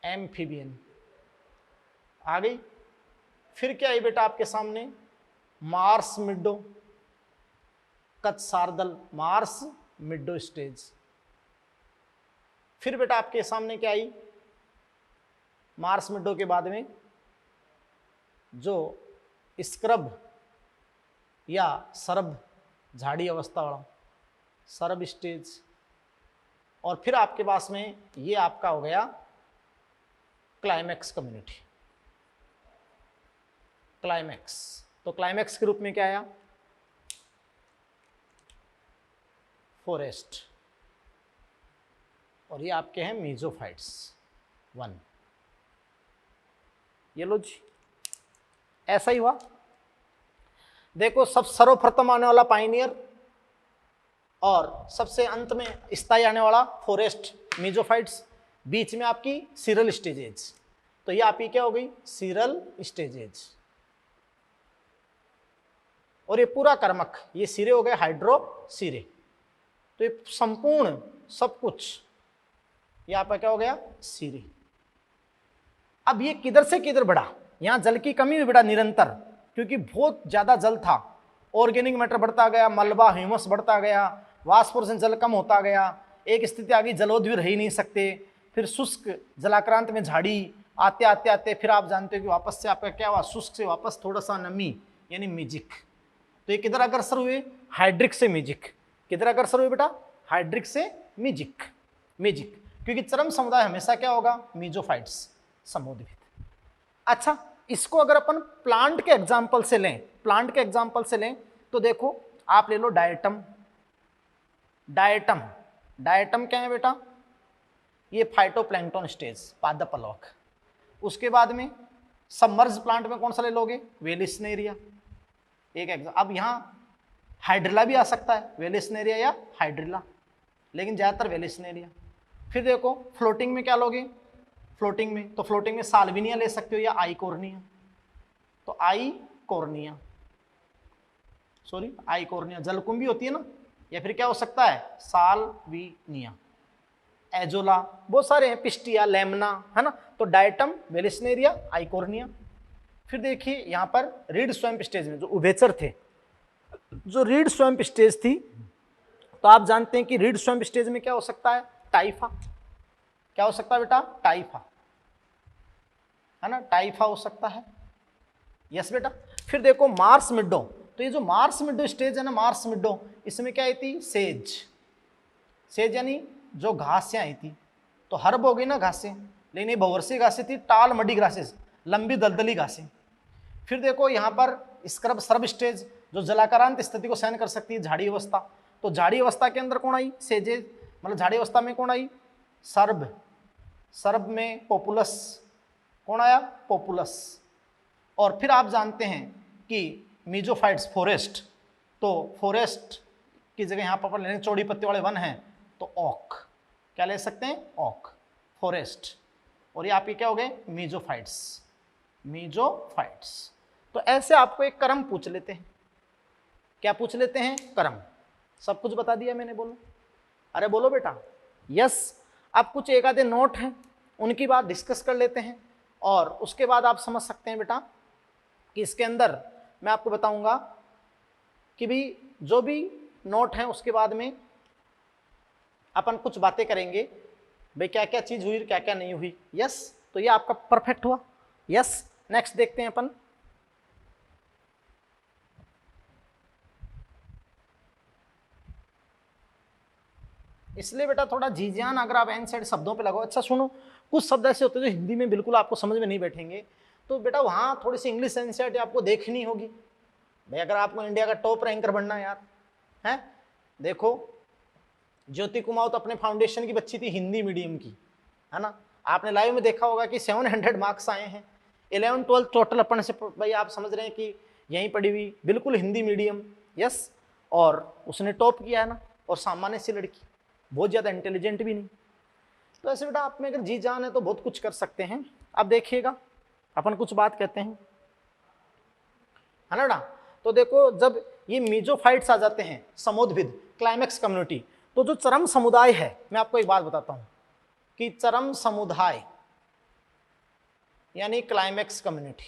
एम्फीबियन आ गई। फिर क्या आई बेटा आपके सामने, मार्स मिडो, कत्सारदल, मार्स मिडो स्टेज। फिर बेटा आपके सामने क्या आई, मार्स मिडो के बाद में जो स्क्रब या सरब, झाड़ी अवस्था वाला सरब स्टेज। और फिर आपके पास में ये आपका हो गया क्लाइमैक्स कम्युनिटी, क्लाइमैक्स। तो क्लाइमैक्स के रूप में क्या आया, फॉरेस्ट। और ये आपके हैं मीजोफाइट्स 1। ये लो जी, ऐसा ही हुआ। देखो सब सर्वप्रथम आने वाला पाइनियर और सबसे अंत में स्थायी आने वाला फॉरेस्ट, मीजोफाइट्स। बीच में आपकी सीरल स्टेजेज। तो ये आपकी क्या हो गई, सीरल स्टेजेज। और ये पूरा कर्मक, ये सिरे हो गए हाइड्रो सिरे। तो ये संपूर्ण सब कुछ ये आपका क्या हो गया, सिरे। अब ये किधर से किधर बढ़ा, यहां जल की कमी हुई बेटा निरंतर, क्योंकि बहुत ज्यादा जल था। ऑर्गेनिक मैटर बढ़ता गया, मलबा ह्यूमस बढ़ता गया, वाष्पोषण जल कम होता गया। एक स्थिति आ गई जलोद्वीर रह ही नहीं सकते। फिर शुष्क जलाक्रांत में झाड़ी, आते आते आते फिर आप जानते हो कि वापस से आपका क्या हुआ, शुष्क से वापस थोड़ा सा नमी यानी मिजिक। तो ये किधर अग्रसर हुए, हाइड्रिक से मिजिक। किधर अग्रसर हुए बेटा, हाइड्रिक से मिजिक, मिजिक। क्योंकि चरम समुदाय हमेशा क्या होगा, मीजोफाइट्स समुद्भित। अच्छा, इसको अगर अपन प्लांट के एग्जाम्पल से लें, प्लांट के एग्जाम्पल से लें तो देखो आप ले लो डायटम। डायटम, डायटम क्या है बेटा, ये फाइटोप्लैंक्टन स्टेज, पादप अलौक। उसके बाद में सबमर्ज प्लांट में कौन सा ले लोगे, वेलिस्नेरिया एक एग्जाम। अब यहाँ हाइड्रिला भी आ सकता है, वेलिस्नेरिया या हाइड्रिला, लेकिन ज्यादातर वेलिस्नेरिया। फिर देखो फ्लोटिंग में क्या लोगे, फ्लोटिंग में तो फ्लोटिंग में साल्विनिया ले सकते हो या आईकोर्निया। तो आईकोर्निया, सॉरी आईकोर्निया, जलकुंभी होती है ना, या फिर क्या हो सकता है, साल्विनिया, एजोला, बहुत सारे हैं, पिस्टिया, लेमना, है ना। तो डायटम, वेलिस्नेरिया, आईकोर्निया। फिर देखिए यहाँ पर रीड स्वैम्प स्टेज में जो उभयचर थे, जो रीड स्वैम्प स्टेज थी, तो आप जानते हैं कि रीड स्वैम्प स्टेज में क्या हो सकता है, टाइफा। क्या हो सकता है बेटा, टाइफा, है ना, टाइफा हो सकता है। यस बेटा। फिर देखो मार्स मिडो, तो ये जो मार्स मिडो स्टेज है ना, मार्स मिडो, इसमें क्या आई थी, सेज। सेज यानी जो घासें आई थी, तो हर्ब हो गई ना घासें, लेकिन ये बहुवर्षीय घासें थी, टाल मडी ग्रासेस, लंबी दलदली घासें। फिर देखो यहाँ पर स्क्रब सर्ब स्टेज, जो जलाकारांत स्थिति को सहन कर सकती है, झाड़ी अवस्था। तो झाड़ी अवस्था के अंदर कौन आई, सेजेज, मतलब झाड़ी अवस्था में कौन आई, सर्ब। सर्ब में पोपुलस, कौन आया, पोपुलस। और फिर आप जानते हैं कि मीजोफाइट्स फॉरेस्ट, तो फॉरेस्ट की जगह यहाँ पर लेने चौड़ी पत्ती वाले वन हैं, तो ओक, क्या ले सकते हैं, ओक, फॉरेस्ट। और ये आपके क्या हो गए, मीजोफाइट्स, मीजोफाइट्स। तो ऐसे आपको एक क्रम पूछ लेते हैं, क्या पूछ लेते हैं, क्रम। सब कुछ बता दिया मैंने, बोलो, अरे बोलो बेटा, यस। अब कुछ एक आधे नोट हैं, उनकी बात डिस्कस कर लेते हैं, और उसके बाद आप समझ सकते हैं बेटा कि इसके अंदर मैं आपको बताऊंगा कि भी जो भी नोट हैं उसके बाद में अपन कुछ बातें करेंगे, भाई क्या क्या चीज हुई, क्या क्या नहीं हुई। यस, तो ये आपका परफेक्ट हुआ। यस, नेक्स्ट देखते हैं अपन। इसलिए बेटा थोड़ा जी जान अगर आप एन साइड शब्दों पे लगाओ। अच्छा सुनो, कुछ शब्द ऐसे होते हैं जो हिंदी में बिल्कुल आपको समझ में नहीं बैठेंगे, तो बेटा वहाँ थोड़ी सी इंग्लिश एनसीईआरटी आपको देखनी होगी। भाई अगर आपको इंडिया का टॉप रैंकर बनना है यार, है, देखो ज्योति कुमावत अपने फाउंडेशन की बच्ची थी, हिंदी मीडियम की, है ना। आपने लाइव में देखा होगा कि 700 मार्क्स आए हैं। 11 12 टोटल अपन से, भाई आप समझ रहे हैं कि यहीं पढ़ी हुई, बिल्कुल हिंदी मीडियम। यस, और उसने टॉप किया है ना, और सामान्य सी लड़की, बहुत ज़्यादा इंटेलिजेंट भी नहीं। तो ऐसे बेटा आप में अगर जी जान है तो बहुत कुछ कर सकते हैं। अब देखिएगा अपन कुछ बात कहते हैं, है ना बेटा। तो देखो जब ये मीजोफाइट्स आ जाते हैं, समोद्भिद क्लाइमेक्स कम्युनिटी, तो जो चरम समुदाय है, मैं आपको एक बात बताता हूं कि चरम समुदाय यानी क्लाइमेक्स कम्युनिटी,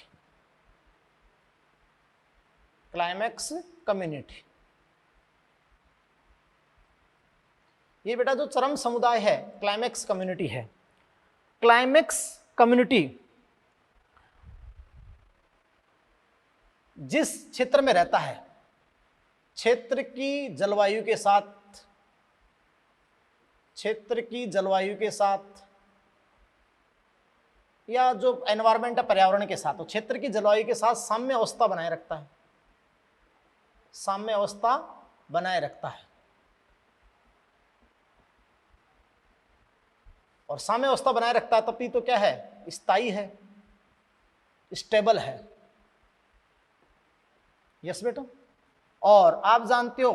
क्लाइमेक्स कम्युनिटी, ये बेटा जो चरम समुदाय है क्लाइमेक्स कम्युनिटी है। क्लाइमेक्स कम्युनिटी जिस क्षेत्र में रहता है, क्षेत्र की जलवायु के साथ, क्षेत्र की जलवायु के साथ या जो एनवायरमेंट है पर्यावरण के साथ, तो क्षेत्र की जलवायु के साथ साम्य अवस्था बनाए रखता है, साम्य अवस्था बनाए रखता है। और साम्य अवस्था बनाए रखता है तभी तो क्या है, स्थायी है, स्टेबल है। यस बेटा। और आप जानते हो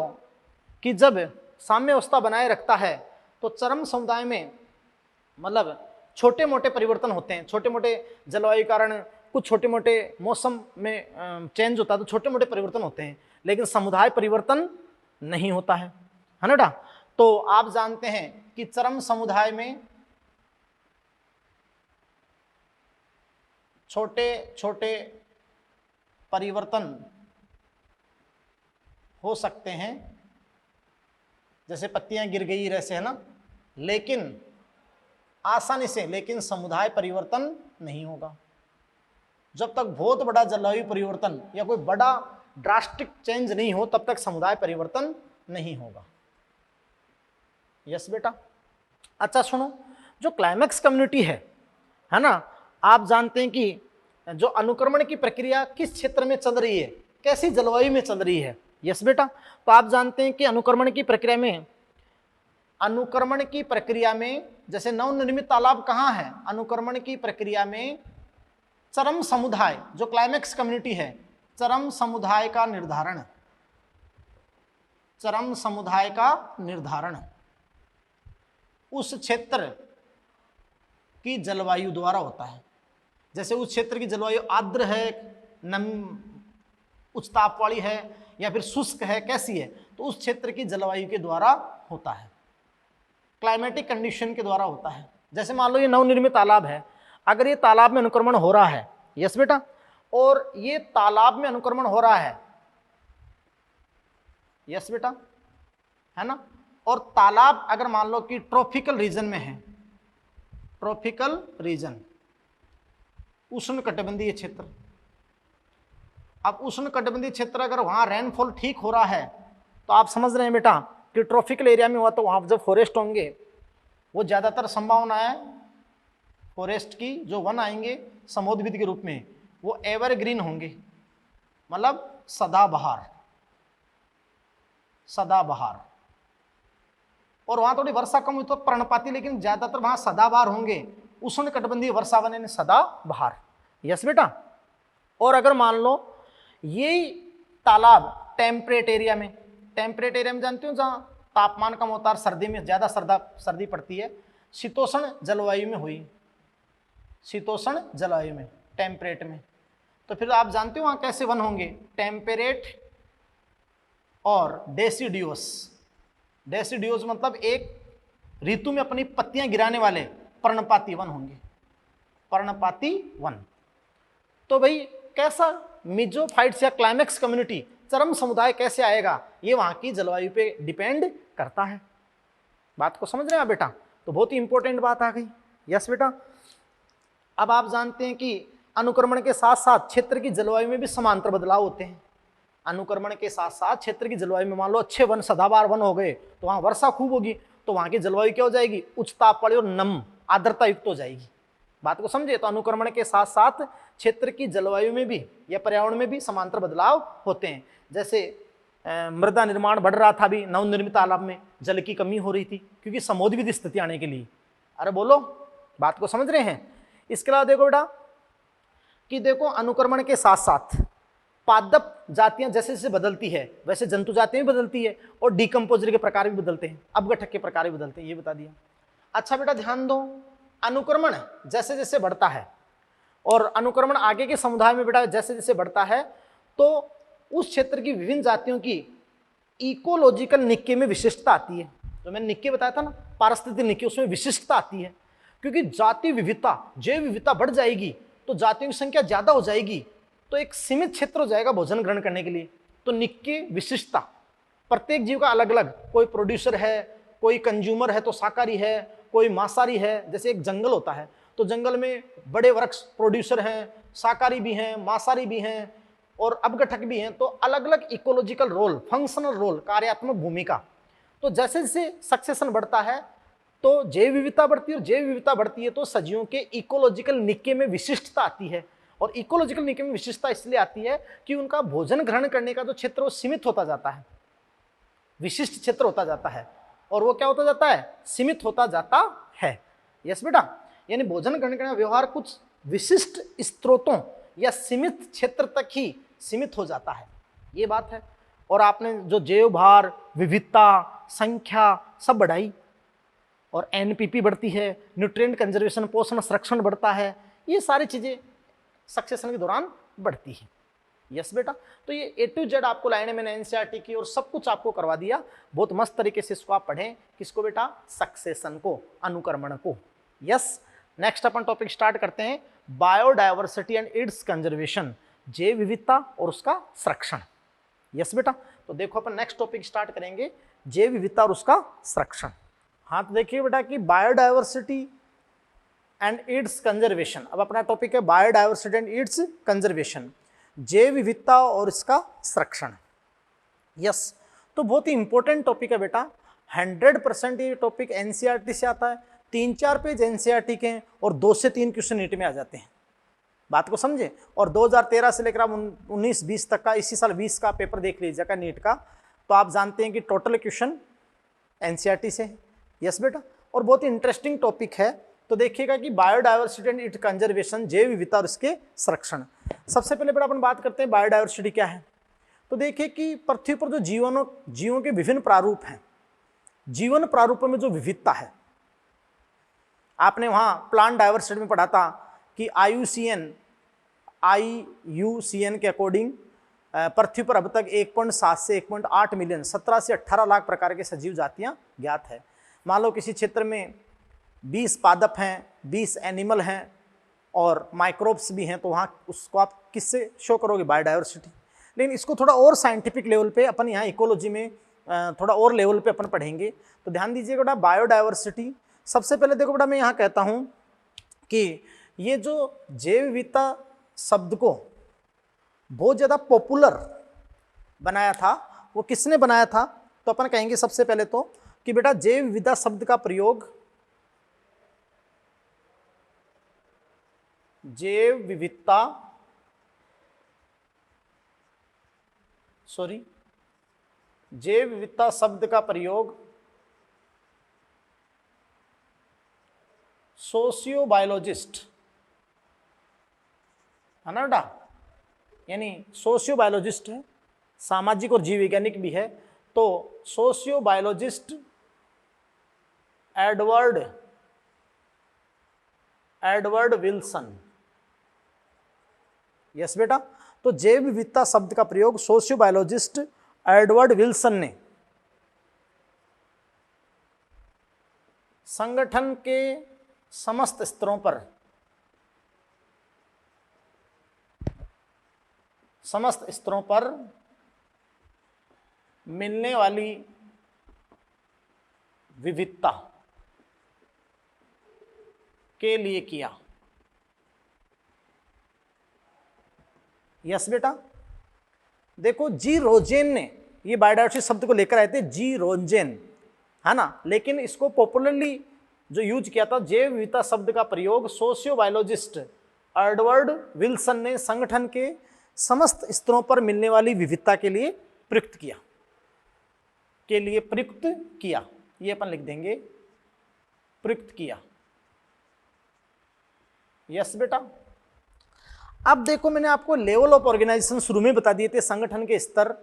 कि जब साम्य अवस्था बनाए रखता है तो चरम समुदाय में मतलब छोटे मोटे परिवर्तन होते हैं, छोटे मोटे जलवायु कारण कुछ छोटे मोटे मौसम में चेंज होता है तो छोटे मोटे परिवर्तन होते हैं, लेकिन समुदाय परिवर्तन नहीं होता है ना बेटा। तो आप जानते हैं कि चरम समुदाय में छोटे छोटे परिवर्तन हो सकते हैं, जैसे पत्तियां गिर गई ऐसे, है ना, लेकिन आसानी से, लेकिन समुदाय परिवर्तन नहीं होगा। जब तक बहुत बड़ा जलवायु परिवर्तन या कोई बड़ा ड्रास्टिक चेंज नहीं हो तब तक समुदाय परिवर्तन नहीं होगा। यस बेटा। अच्छा सुनो, जो क्लाइमेक्स कम्युनिटी है ना, आप जानते हैं कि जो अनुक्रमण की प्रक्रिया किस क्षेत्र में चल रही है, कैसी जलवायु में चल रही है। यस बेटा। तो आप जानते हैं कि अनुक्रमण की प्रक्रिया में, अनुक्रमण की प्रक्रिया में जैसे नवनिर्मित तालाब कहाँ है, अनुक्रमण की प्रक्रिया में चरम समुदाय जो क्लाइमेक्स कम्युनिटी है, चरम समुदाय का निर्धारण, चरम समुदाय का निर्धारण उस क्षेत्र की जलवायु द्वारा होता है। जैसे उस क्षेत्र की जलवायु आर्द्र है, नम उच्च ताप वाली है या फिर शुष्क है, कैसी है, तो उस क्षेत्र की जलवायु के द्वारा होता है, क्लाइमेटिक कंडीशन के द्वारा होता है। जैसे मान लो ये नवनिर्मित तालाब है, अगर ये तालाब में अनुक्रमण हो रहा है, यस बेटा, और ये तालाब में अनुक्रमण हो रहा है, यस बेटा, है ना, और तालाब अगर मान लो कि ट्रॉपिकल रीजन में है, ट्रॉपिकल रीजन उष्णकटिबंधीय क्षेत्र, अब उष्णकटिबंधीय क्षेत्र अगर वहां रेनफॉल ठीक हो रहा है तो आप समझ रहे हैं बेटा कि ट्रॉपिकल एरिया में हुआ तो वहां जब फॉरेस्ट होंगे वो ज्यादातर संभावना है फॉरेस्ट की, जो वन आएंगे समोद्भिद के रूप में वो एवरग्रीन होंगे, मतलब सदाबहार, सदाबहार। और वहां थोड़ी वर्षा कम हुई तो पर्णपाती, लेकिन ज्यादातर वहां सदाबहार होंगे, उष्णकटिबंधीय वर्षा वन सदाबहार। यस बेटा। और अगर मान लो ये तालाब टेम्परेट एरिया में, टेम्परेट एरिया में जानते हो जहां तापमान कम होता है, सर्दी में ज्यादा सर्दी पड़ती है, शीतोष्ण जलवायु में हुई, शीतोष्ण जलवायु में, टेम्परेट में, तो फिर आप जानते हो वहां कैसे वन होंगे, टेम्परेट और डेसिडियोस। डेसिडियोस मतलब एक ऋतु में अपनी पत्तियां गिराने वाले पर्णपाती वन होंगे, पर्णपाती वन। तो भाई कैसा मीजोफाइट्स या क्लाइमेक्स कम्युनिटी, चरम समुदाय कैसे आएगा, ये वहां की जलवायु पे डिपेंड करता है। बात को समझ रहे हैं बेटा। तो बहुत ही इंपॉर्टेंट बात आ गई। यस बेटा। अब आप जानते हैं कि अनुक्रमण के साथ साथ क्षेत्र की जलवायु में भी समांतर बदलाव होते हैं। अनुक्रमण के साथ साथ क्षेत्र की जलवायु में मान लो अच्छे वन, सदाबहार वन हो गए तो वहां वर्षा खूब होगी, तो वहां की जलवायु क्या हो जाएगी, उच्च ताप वाली और नम आर्द्रता युक्त हो जाएगी। बात को समझे। तो अनुक्रमण के साथ साथ क्षेत्र की जलवायु में भी या पर्यावरण में भी समांतर बदलाव होते हैं। जैसे मृदा निर्माण बढ़ रहा था अभी नवनिर्मित तालाब में, जल की कमी हो रही थी क्योंकि समोद्भिद स्थिति आने के लिए। अरे बोलो, बात को समझ रहे हैं। इसके अलावा देखो बेटा कि देखो अनुक्रमण के साथ साथ पादप जातियां जैसे जैसे बदलती है वैसे जंतु जातियां भी बदलती है और डिकम्पोजर के प्रकार भी बदलते हैं, अपघटक के प्रकार भी बदलते हैं, ये बता दिया। अच्छा बेटा ध्यान दो, अनुक्रमण जैसे जैसे बढ़ता है और अनुक्रमण आगे के समुदाय में बेटा जैसे जैसे बढ़ता है तो उस क्षेत्र की विभिन्न जातियों की इकोलॉजिकल निक्के में विशिष्टता आती है। जो मैंने निक्के बताया था ना, पारिस्थितिक निक्के, उसमें विशिष्टता आती है, क्योंकि जाति विविधता, जैव विविधता बढ़ जाएगी तो जातियों की संख्या ज्यादा हो जाएगी, तो एक सीमित क्षेत्र हो जाएगा भोजन ग्रहण करने के लिए। तो निक्के विशिष्टता, प्रत्येक जीव का अलग अलग, कोई प्रोड्यूसर है, कोई कंज्यूमर है तो शाकाहारी है, कोई मांसाहारी है। जैसे एक जंगल होता है तो जंगल में बड़े वृक्ष प्रोड्यूसर हैं, शाकाहारी भी हैं, मांसाहारी भी हैं और अपघटक भी हैं। तो अलग अलग इकोलॉजिकल रोल, फंक्शनल रोल, कार्यात्मक भूमिका। तो जैसे जैसे सक्सेशन बढ़ता है तो जैव विविधता बढ़ती है, और जैव विविधता बढ़ती है तो सजीवों के इकोलॉजिकल निक्के में विशिष्टता आती है। और इकोलॉजिकल निक्के में विशिष्टता इसलिए आती है कि उनका भोजन ग्रहण करने का जो क्षेत्र वो सीमित होता जाता है, विशिष्ट क्षेत्र होता जाता है, और वो क्या होता जाता है, सीमित होता जाता है। यस बेटा, यानी भोजन ग्रहण करने का व्यवहार कुछ विशिष्ट स्रोतों या सीमित क्षेत्र तक ही सीमित हो जाता है, ये बात है। और आपने जो जैव भार, विविधता, संख्या सब बढ़ाई, और एनपीपी बढ़ती है, न्यूट्रिएंट कंजर्वेशन, पोषण संरक्षण बढ़ता है, ये सारी चीजें सक्सेशन के दौरान बढ़ती है। यस बेटा, तो ये ए टू जेड आपको लाइनें मैंने एनसीईआरटी की और सब कुछ आपको करवा दिया। बहुत मस्त तरीके से इसको आप पढ़ें। किसको बेटा, सक्सेशन को, अनुक्रमण को। यस, नेक्स्ट अपन टॉपिक स्टार्ट करते हैं, बायोडायवर्सिटी एंड इट्स कंजर्वेशन, जैव विविधता और उसका संरक्षण। यस बेटा, तो देखो अपन नेक्स्ट टॉपिक स्टार्ट करेंगे, जैव विविधता और उसका संरक्षण। हाँ, तो देखिए बेटा कि बायोडायवर्सिटी एंड इट्स कंजर्वेशन, अब अपना टॉपिक है बायोडायवर्सिटी एंड इट्स कंजर्वेशन, जैव विविधता और इसका संरक्षण। यस, तो बहुत ही इंपॉर्टेंट टॉपिक है बेटा, 100% ये टॉपिक एनसीईआरटी से आता है। 3-4 पेज एनसीईआरटी के हैं और 2 से 3 क्वेश्चन नीट में आ जाते हैं, बात को समझे। और 2013 से लेकर आप 19-20 तक का, इसी साल 20 का पेपर देख लीजिएगा नीट का, तो आप जानते हैं कि टोटल क्वेश्चन एनसीईआरटी से है। यस बेटा, और बहुत ही इंटरेस्टिंग टॉपिक है। तो देखिएगा कि बायोडायवर्सिटी एंड इट कंजर्वेशन, जैव विविधता और इसके संरक्षण। सबसे पहले बेटा अपन बात करते हैं बायोडायवर्सिटी क्या है। तो देखिए कि पृथ्वी पर जो जीवों के विभिन्न प्रारूप हैं, जीवन प्रारूपों में जो विविधता है, आपने वहां प्लांट डायवर्सिटी में पढ़ा था कि आईयूसीएन के अकॉर्डिंग पृथ्वी पर अब तक 1.7 से 1.8 मिलियन, 17 से 18 लाख प्रकार के सजीव जातियां ज्ञात है। मान लो किसी क्षेत्र में 20 पादप हैं, 20 एनिमल हैं और माइक्रोब्स भी हैं, तो वहाँ उसको आप किससे शो करोगे, बायोडायवर्सिटी। लेकिन इसको थोड़ा और साइंटिफिक लेवल पे अपन यहाँ इकोलॉजी में थोड़ा और लेवल पे अपन पढ़ेंगे। तो ध्यान दीजिएगा बेटा, बायोडायवर्सिटी सबसे पहले देखो बेटा, मैं यहाँ कहता हूँ कि ये जो जैव विविधता शब्द को बहुत ज़्यादा पॉपुलर बनाया था, वो किसने बनाया था, तो अपन कहेंगे सबसे पहले तो कि बेटा जैव विविधता शब्द का प्रयोग जैव विविधता शब्द का प्रयोग सोशियोबायोलॉजिस्ट, है ना बेटा, यानी सोशियोबायोलॉजिस्ट है, सामाजिक और जीव वैज्ञानिक भी है। तो सोशियोबायोलॉजिस्ट एडवर्ड विल्सन। यस बेटा, तो जैव विविधता शब्द का प्रयोग सोशियोबायोलॉजिस्ट एडवर्ड विल्सन ने संगठन के समस्त स्तरों पर मिलने वाली विविधता के लिए किया। यस बेटा, देखो जी रोजेन ने ये बायोडायवर्सिटी शब्द को लेकर आए थे, जी रोजेन, है ना, लेकिन इसको पॉपुलरली जो यूज किया था जैव विविधता शब्द का प्रयोग सोशियोबायोलॉजिस्ट एडवर्ड विल्सन ने संगठन के समस्त स्तरों पर मिलने वाली विविधता के लिए प्रयुक्त किया, ये अपन लिख देंगे, प्रयुक्त किया। यस बेटा, अब देखो मैंने आपको लेवल ऑफ ऑर्गेनाइजेशन शुरू में बता दिए थे, संगठन के स्तर,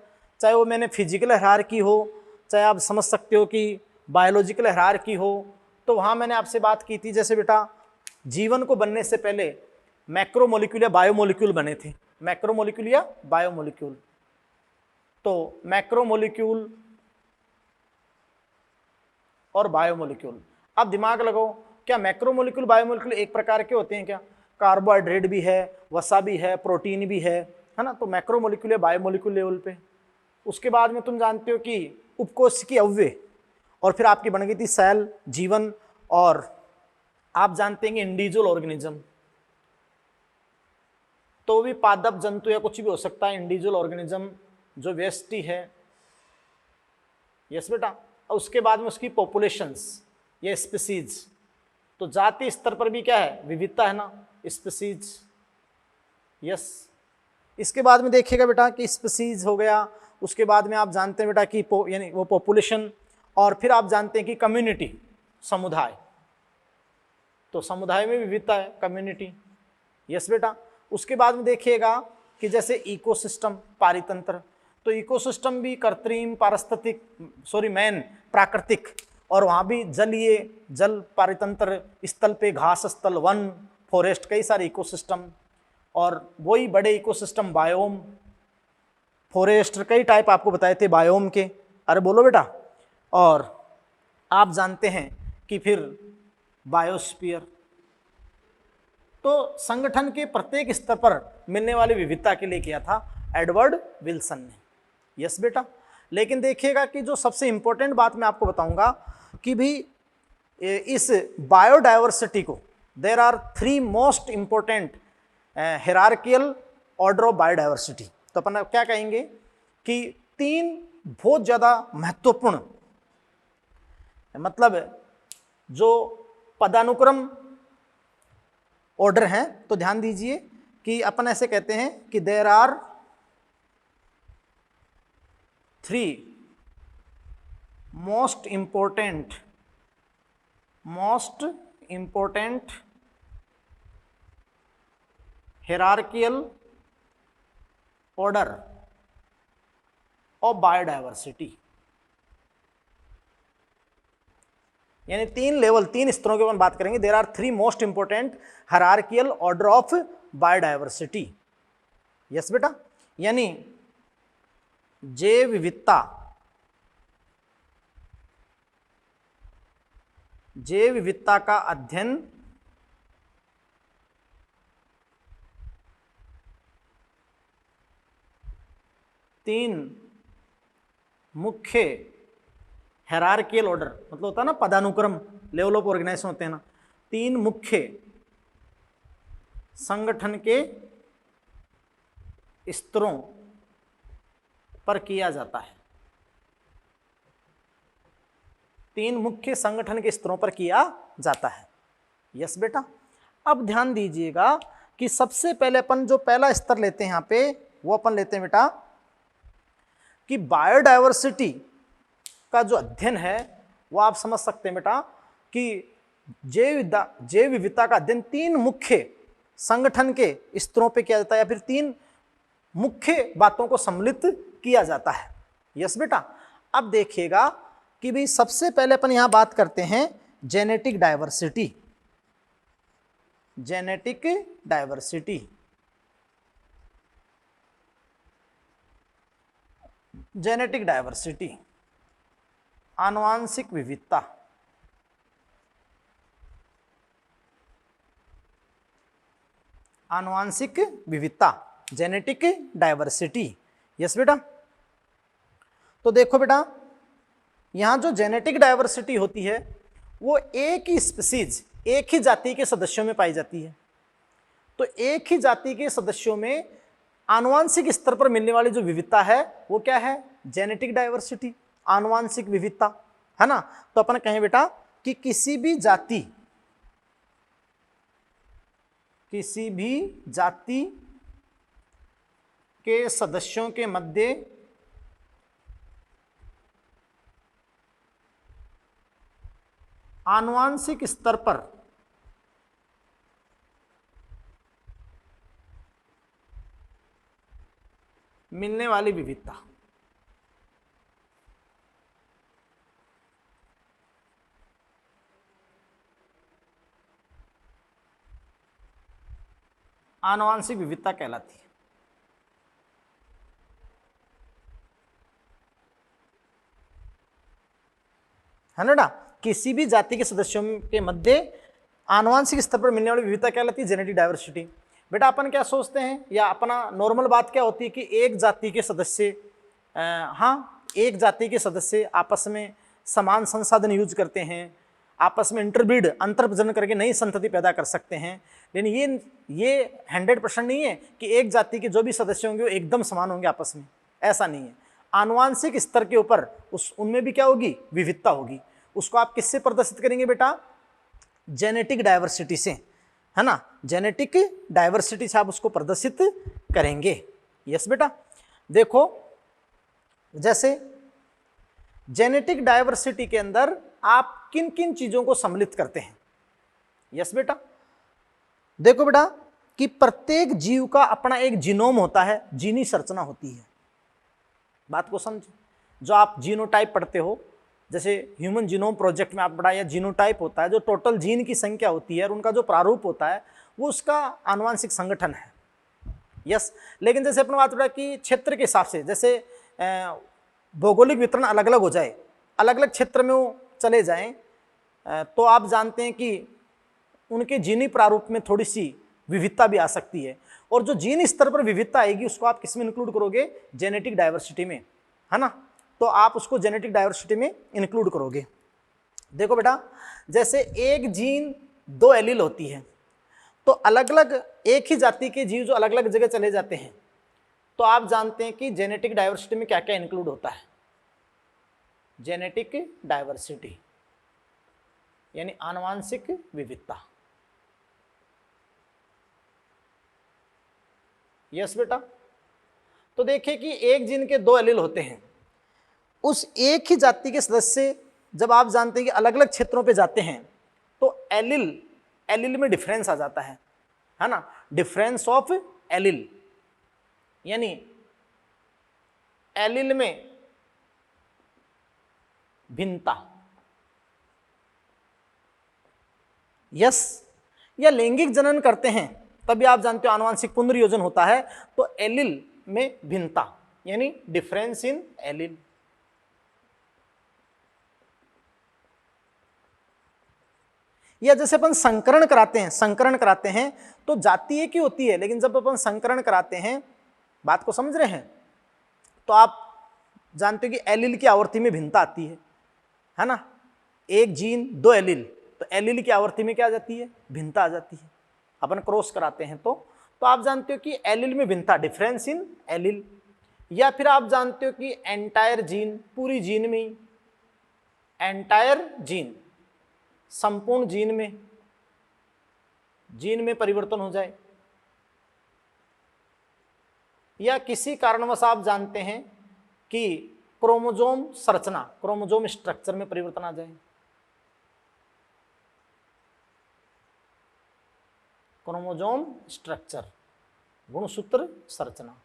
चाहे वो मैंने फिजिकल हायरार्की हो, चाहे आप समझ सकते हो कि बायोलॉजिकल हायरार्की हो। तो वहाँ मैंने आपसे बात की थी, जैसे बेटा जीवन को बनने से पहले मैक्रोमोलिक्यूल या बायोमोलिक्यूल बने थे, मैक्रोमोलिक्यूल या बायोमोलिक्यूल। तो मैक्रोमोलिक्यूल और बायोमोलिक्यूल। अब दिमाग लगाओ, क्या मैक्रोमोलिक्यूल बायोमोलिक्यूल एक प्रकार के होते हैं क्या? कार्बोहाइड्रेट भी है, वसा भी है, प्रोटीन भी है ना? तो मैक्रोमोलिक्यूल या बायोमोलिक्यूल लेवल पे। उसके बाद में तुम जानते हो कि उपकोशिकीय अव्यय, और फिर आपकी बन गई थी सेल, जीवन, और आप जानते हैं इंडिविजुअल ऑर्गेनिज्म, तो भी पादप जंतु या कुछ भी हो सकता है। इंडिविजुअल ऑर्गेनिज्म जो व्यष्टि है, यस बेटा। और उसके बाद में उसकी पॉपुलेशंस या स्पीसीज, तो जाति स्तर पर भी क्या है? विविधता है ना, स्पीसीज, यस। इसके बाद में देखिएगा बेटा कि स्पीसीज हो गया, उसके बाद में आप जानते हैं बेटा कि यानी वो पॉपुलेशन, और फिर आप जानते हैं कि कम्युनिटी, समुदाय, तो समुदाय में विविधता है, कम्युनिटी, यस बेटा। उसके बाद में देखिएगा कि जैसे इकोसिस्टम, पारितंत्र, तो इकोसिस्टम भी कृत्रिम, पारिस्थितिक, मैन प्राकृतिक, और वहाँ भी जलीय, जल पारितंत्र, स्थल पे घास स्थल, वन, फॉरेस्ट, कई सारे इकोसिस्टम, और वही बड़े इकोसिस्टम बायोम, फॉरेस्ट, कई टाइप आपको बताए थे बायोम के। अरे बोलो बेटा। और आप जानते हैं कि फिर बायोस्फीयर, तो संगठन के प्रत्येक स्तर पर मिलने वाली विविधता के लिए किया था एडवर्ड विल्सन ने, यस बेटा। लेकिन देखिएगा कि जो सबसे इंपॉर्टेंट बात मैं आपको बताऊंगा कि भी इस बायोडायवर्सिटी को, there are 3 most important hierarchical order of biodiversity. तो अपन क्या कहेंगे कि 3 बहुत ज़्यादा महत्वपूर्ण, मतलब जो पदानुक्रम ऑर्डर हैं, तो ध्यान दीजिए कि अपन ऐसे कहते हैं कि there are 3 most important hierarchical order of biodiversity, यानी 3 लेवल, 3 स्तरों की अपन बात करेंगे। There are 3 most important hierarchical order of biodiversity, yes बेटा। यानी जैव विविधता, का अध्ययन तीन मुख्य हायरार्कियल ऑर्डर, मतलब होता है ना पदानुक्रम, लेवल ऑफ ऑर्गेनाइजेशन होते हैं ना, 3 मुख्य संगठन के स्तरों पर किया जाता है। 3 मुख्य संगठन के स्तरों पर किया जाता है, यस बेटा। अब ध्यान दीजिएगा कि सबसे पहले अपन जो पहला स्तर लेते हैं यहाँ पे, वो अपन लेते हैं बेटा कि बायोडायवर्सिटी का जो अध्ययन है, वो आप समझ सकते हैं बेटा कि जैव विविधता का अध्ययन 3 मुख्य संगठन के स्तरों पे किया जाता है, या फिर 3 मुख्य बातों को सम्मिलित किया जाता है, यस बेटा। अब देखिएगा कि भी सबसे पहले अपन यहां बात करते हैं जेनेटिक डाइवर्सिटी। जेनेटिक डाइवर्सिटी, आनुवांशिक विविधता, जेनेटिक डाइवर्सिटी, यस बेटा। तो देखो बेटा, यहां जो जेनेटिक डाइवर्सिटी होती है वो एक ही स्पीसीज, एक ही जाति के सदस्यों में पाई जाती है। तो एक ही जाति के सदस्यों में आनुवांशिक स्तर पर मिलने वाली जो विविधता है वो क्या है? जेनेटिक डाइवर्सिटी, आनुवांशिक विविधता, है ना। तो अपन कहें बेटा कि किसी भी जाति के सदस्यों के मध्य आनुवांशिक स्तर पर मिलने वाली विविधता, आनुवांशिक विविधता कहलाती है। है ना बेटा। किसी भी जाति के सदस्यों के मध्य आनुवंशिक स्तर पर मिलने वाली विविधता क्या कहलाती है, जेनेटिक डाइवर्सिटी। बेटा अपन क्या सोचते हैं या अपना नॉर्मल बात क्या होती है कि एक जाति के सदस्य एक जाति के सदस्य आपस में समान संसाधन यूज करते हैं, आपस में इंटरब्रीड अंतर प्रजनन करके नई संतति पैदा कर सकते हैं। लेकिन ये 100% नहीं है कि एक जाति के जो भी सदस्य होंगे वो एकदम समान होंगे आपस में, ऐसा नहीं है। आनुवंशिक स्तर के ऊपर उनमें भी क्या होगी, विविधता होगी। उसको आप किससे प्रदर्शित करेंगे बेटा, जेनेटिक डाइवर्सिटी से, है ना। जेनेटिक डाइवर्सिटी से आप उसको प्रदर्शित करेंगे। यस बेटा। देखो जैसे जेनेटिक डाइवर्सिटी के अंदर आप किन किन चीजों को सम्मिलित करते हैं। यस बेटा। देखो बेटा कि प्रत्येक जीव का अपना एक जीनोम होता है, जीनी संरचना होती है। बात को समझो। जो आप जीनोटाइप पढ़ते हो, जैसे ह्यूमन जीनोम प्रोजेक्ट में आप पढ़ाया, जीनोटाइप होता है जो टोटल जीन की संख्या होती है और उनका जो प्रारूप होता है वो उसका आनुवंशिक संगठन है। यस। लेकिन जैसे अपने बात पढ़ा कि क्षेत्र के हिसाब से, जैसे भौगोलिक वितरण अलग अलग हो जाए, अलग अलग क्षेत्र में वो चले जाएं, तो आप जानते हैं कि उनके जीनी प्रारूप में थोड़ी सी विविधता भी आ सकती है। और जो जीन स्तर पर विविधता आएगी उसको आप किस में इंक्लूड करोगे, जेनेटिक डाइवर्सिटी में, है ना। तो आप उसको जेनेटिक डाइवर्सिटी में इंक्लूड करोगे। देखो बेटा जैसे एक जीन 2 एलील होती है, तो अलग अलग एक ही जाति के जीव जो अलग अलग जगह चले जाते हैं, तो आप जानते हैं कि जेनेटिक डाइवर्सिटी में क्या क्या इंक्लूड होता है। जेनेटिक डाइवर्सिटी यानी आनुवंशिक विविधता। यस बेटा। तो देखिए कि एक जीन के 2 एलील होते हैं, उस एक ही जाति के सदस्य जब आप जानते हैं कि अलग अलग क्षेत्रों पे जाते हैं तो एलील में डिफरेंस आ जाता है ना। डिफरेंस ऑफ एलील यानी एलील में भिन्नता। यस। या लैंगिक जनन करते हैं तभी आप जानते हो आनुवंशिक पुनर्योजन होता है, तो एलील में भिन्नता यानी डिफरेंस इन एलील। या जैसे अपन संकरण कराते हैं तो जाति एक ही होती है, लेकिन जब अपन संकरण कराते हैं, बात को समझ रहे हैं, तो आप जानते हो कि एलील की आवृत्ति में भिन्नता आती है ना। एक जीन 2 एलील, तो एलील की आवृत्ति में क्या आ जाती है, भिन्नता आ जाती है। अपन क्रॉस कराते हैं तो आप जानते हो कि एलील में भिन्नता, डिफरेंस इन एलील। या फिर आप जानते हो कि एंटायर जीन, पूरी जीन में ही, एंटायर जीन, संपूर्ण जीन में परिवर्तन हो जाए। या किसी कारणवश आप जानते हैं कि क्रोमोसोम संरचना, क्रोमोसोम स्ट्रक्चर में परिवर्तन आ जाए। क्रोमोसोम स्ट्रक्चर, गुणसूत्र संरचना।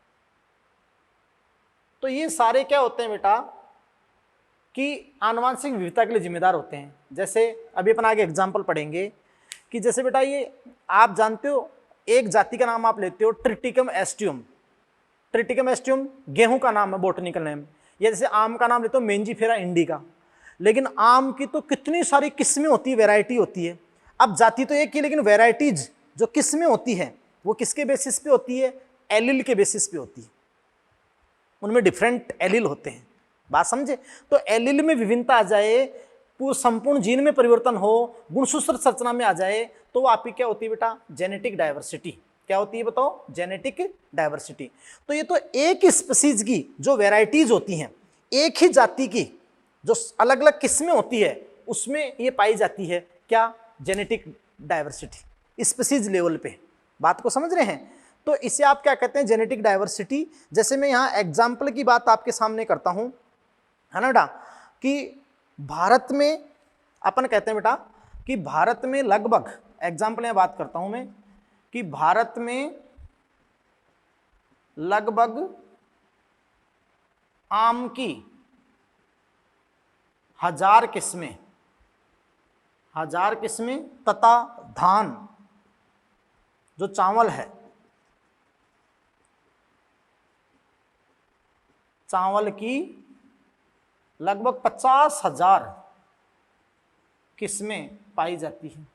तो ये सारे क्या होते हैं बेटा कि आनुवंशिक विविधता के लिए जिम्मेदार होते हैं। जैसे अभी अपन आगे एग्जाम्पल पढ़ेंगे कि जैसे बेटा ये आप जानते हो एक जाति का नाम आप लेते हो ट्रिटिकम एस्टियम। ट्रिटिकम एस्टियम गेहूं का नाम है, बोटनिकल नेम। या जैसे आम का नाम लेते हो मेंजीफेरा इंडिका। लेकिन आम की तो कितनी सारी किस्में होती है, वैरायटी होती है। अब जाति तो एक ही, लेकिन वैरायटीज जो किस्में होती है वो किसके बेसिस पे होती है, एलील के बेसिस पे होती है। उनमें डिफरेंट एलील होते हैं। बात समझे। तो एलील में विभिन्नता आ जाए, संपूर्ण जीन में परिवर्तन हो, गुणसूत्र संरचना में आ जाए, तो वो आपकी क्या होती है बेटा, जेनेटिक डाइवर्सिटी। क्या होती है बताओ, जेनेटिक डाइवर्सिटी। तो ये तो एक स्पीसीज की जो वैरायटीज होती हैं, एक ही जाति की जो अलग अलग किस्में होती है, उसमें ये पाई जाती है क्या, जेनेटिक डाइवर्सिटी, स्पीसीज लेवल पे। बात को समझ रहे हैं। तो इसे आप क्या कहते हैं, जेनेटिक डाइवर्सिटी। जैसे मैं यहाँ एग्जाम्पल की बात आपके सामने करता हूं, है ना बेटा, कि भारत में अपन कहते हैं बेटा कि भारत में लगभग, एग्जाम्पल में बात करता हूं मैं, कि भारत में लगभग आम की 1000 किस्में तथा धान जो चावल है, चावल की लगभग 50,000 किस्में पाई जाती हैं।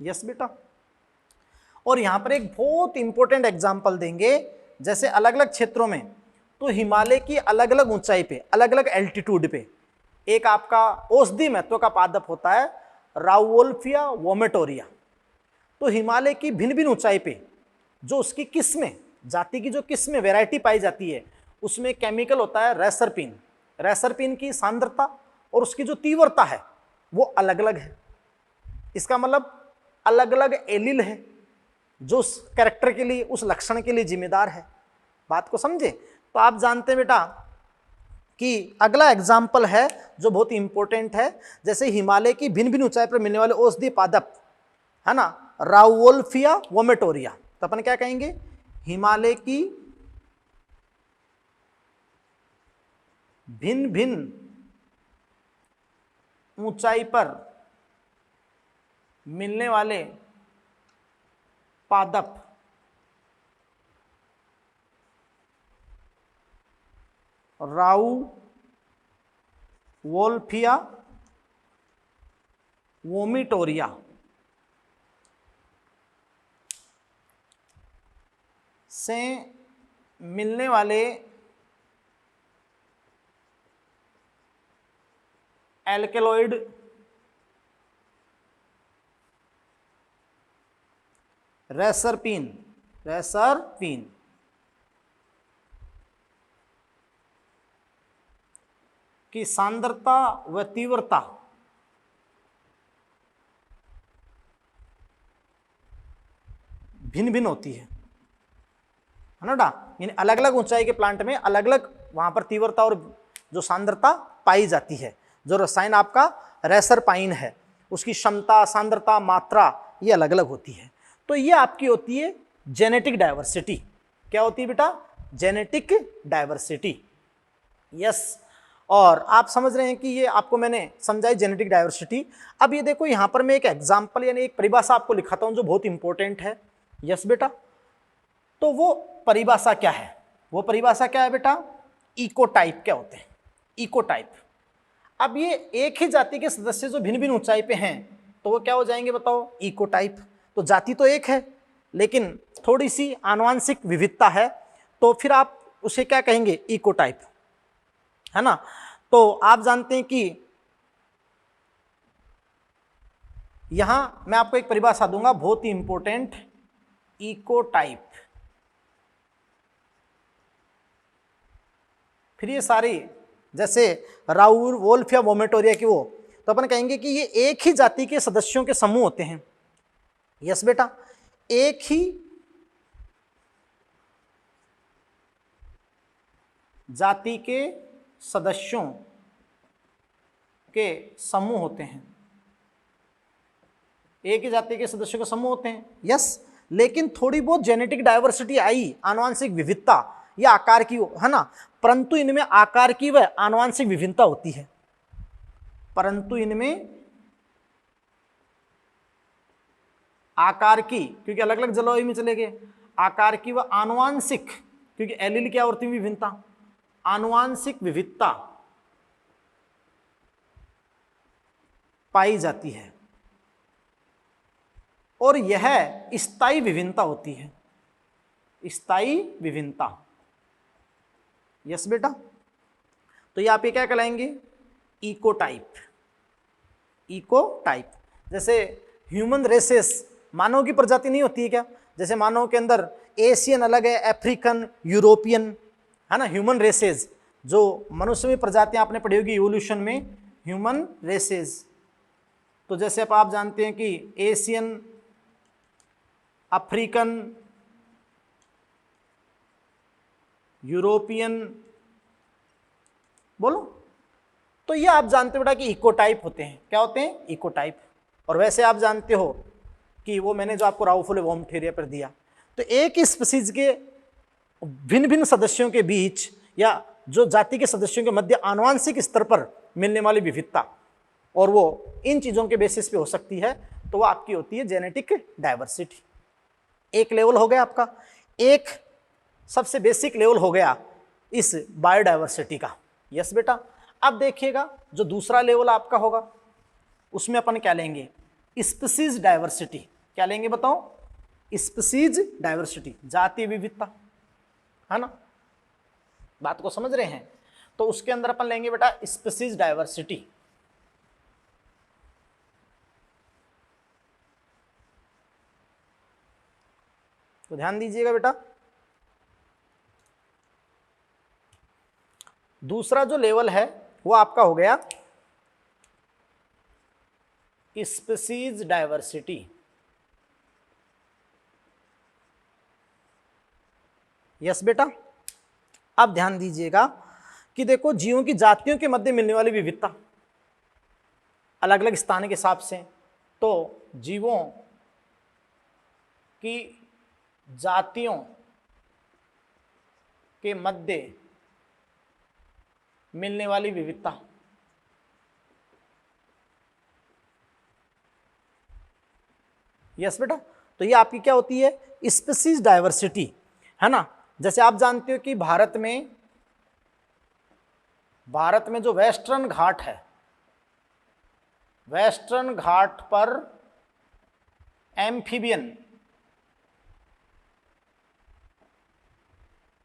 यस बेटा। और यहां पर एक बहुत इंपॉर्टेंट एग्जांपल देंगे, जैसे अलग अलग क्षेत्रों में, तो हिमालय की अलग अलग ऊंचाई पे, अलग अलग एल्टीट्यूड पे एक आपका औषधि महत्व का पादप होता है राउवोल्फिया वोमेटोरिया। तो हिमालय की भिन्न भिन्न ऊंचाई पे जो उसकी किस्में, जाति की जो किस्में, वैरायटी पाई जाती है, उसमें केमिकल होता है रेसरपिन। रेसरपिन की सांद्रता और उसकी जो तीव्रता है वो अलग अलग है। इसका मतलब अलग अलग एलील है जो उस कैरेक्टर के लिए, उस लक्षण के लिए जिम्मेदार है। बात को समझे? तो आप जानते हैं बेटा कि अगला एग्जाम्पल है जो बहुत इंपॉर्टेंट है, जैसे हिमालय की भिन्न भिन्न ऊंचाई पर मिलने वाले औषधीय पादप है ना, राउवोल्फिया वोमेटोरिया। तो अपन क्या कहेंगे, हिमालय की भिन्न भिन्न ऊंचाई पर मिलने वाले पादप राउवोल्फिया वोमिटोरिया से मिलने वाले एल्केलॉइड रेसरपिन की सांद्रता व तीव्रता भिन्न भिन्न होती है ना बेटा। यानी अलग अलग ऊंचाई के प्लांट में अलग अलग वहां पर तीव्रता और जो सांद्रता पाई जाती है। जो रसायन आपका रेसरपाइन है उसकी क्षमता, सांद्रता, मात्रा ये अलग अलग होती है। तो ये आपकी होती है जेनेटिक डाइवर्सिटी। क्या होती है बेटा? Genetic diversity. यस। और आप समझ रहे हैं कि ये आपको मैंने समझाई जेनेटिक डाइवर्सिटी। अब ये देखो यहाँ पर मैं एक एग्जाम्पल यानी एक परिभाषा आपको लिखाता हूँ जो बहुत इंपॉर्टेंट है। यस बेटा। तो वो परिभाषा क्या है? वो परिभाषा क्या है बेटा? इकोटाइप क्या होते हैं? इकोटाइप। अब ये एक ही जाति के सदस्य जो भिन्न भिन्न ऊंचाई पे हैं तो वो क्या हो जाएंगे बताओ? इकोटाइप। तो जाति तो एक है लेकिन थोड़ी सी आनुवांशिक विविधता है, तो फिर आप उसे क्या कहेंगे? इकोटाइप, है ना। तो आप जानते हैं कि यहां मैं आपको एक परिभाषा दूंगा बहुत ही इंपॉर्टेंट, इकोटाइप। फिर ये सारी जैसे राउवोल्फिया वोमेटोरिया की वो, तो अपन कहेंगे कि ये एक ही जाति के सदस्यों के समूह होते हैं। यस बेटा। एक ही जाति के सदस्यों के समूह होते हैं। एक ही जाति के सदस्यों के समूह होते हैं। यस। लेकिन थोड़ी बहुत जेनेटिक डाइवर्सिटी आई, आनुवांशिक विविधता या आकार की, है ना, परंतु इनमें आकार की व आनुवांशिक विभिन्नता होती है। परंतु इनमें आकार की, क्योंकि अलग अलग जलवायु में चले गए, आकार की व आनुवांशिक, क्योंकि एलील क्या होती है? विभिन्नता, आनुवांशिक विविधता पाई जाती है और यह स्थायी विभिन्नता होती है। स्थायी विभिन्नता। यस बेटा। तो ये आप ये क्या कहलाएंगे? इकोटाइप। इकोटाइप। जैसे ह्यूमन रेसेस, मानव की प्रजाति नहीं होती है क्या? जैसे मानव के अंदर एशियन अलग है, अफ्रीकन, यूरोपियन, है ना, ह्यूमन रेसेस। जो मनुष्य में प्रजातियां आपने पढ़ी होगी इवोल्यूशन में, ह्यूमन रेसेस। तो जैसे आप जानते हैं कि एशियन, अफ्रीकन, यूरोपियन, बोलो। तो ये आप जानते हो बेटा कि इकोटाइप होते हैं। क्या होते हैं? इकोटाइप। और वैसे आप जानते हो कि वो मैंने जो आपको राउवोल्फिया वोमेटोरिया पर दिया, तो एक ही स्पीसीज के भिन्न भिन्न सदस्यों के बीच या जो जाति के सदस्यों के मध्य आनुवांशिक स्तर पर मिलने वाली विविधता, और वो इन चीजों के बेसिस पे हो सकती है, तो वो आपकी होती है जेनेटिक डाइवर्सिटी। एक लेवल हो गया आपका, एक सबसे बेसिक लेवल हो गया इस बायोडाइवर्सिटी का। यस बेटा। अब देखिएगा जो दूसरा लेवल आपका होगा उसमें अपन क्या लेंगे, स्पीसीज डाइवर्सिटी। क्या लेंगे बताओ, स्पीसीज डाइवर्सिटी, जातीय विविधता, है ना, बात को समझ रहे हैं। तो उसके अंदर अपन लेंगे बेटा स्पीसीज डाइवर्सिटी। तो ध्यान दीजिएगा बेटा, दूसरा जो लेवल है वो आपका हो गया स्पीसीज डाइवर्सिटी। यस बेटा। अब ध्यान दीजिएगा कि देखो जीवों की जातियों के मध्य मिलने वाली विविधता अलग अलग स्थान के हिसाब से, तो जीवों की जातियों के मध्य मिलने वाली विविधता, यस बेटा। तो ये आपकी क्या होती है, स्पीसीज डाइवर्सिटी, है ना। जैसे आप जानते हो कि भारत में जो वेस्टर्न घाट है, वेस्टर्न घाट पर एम्फीबियन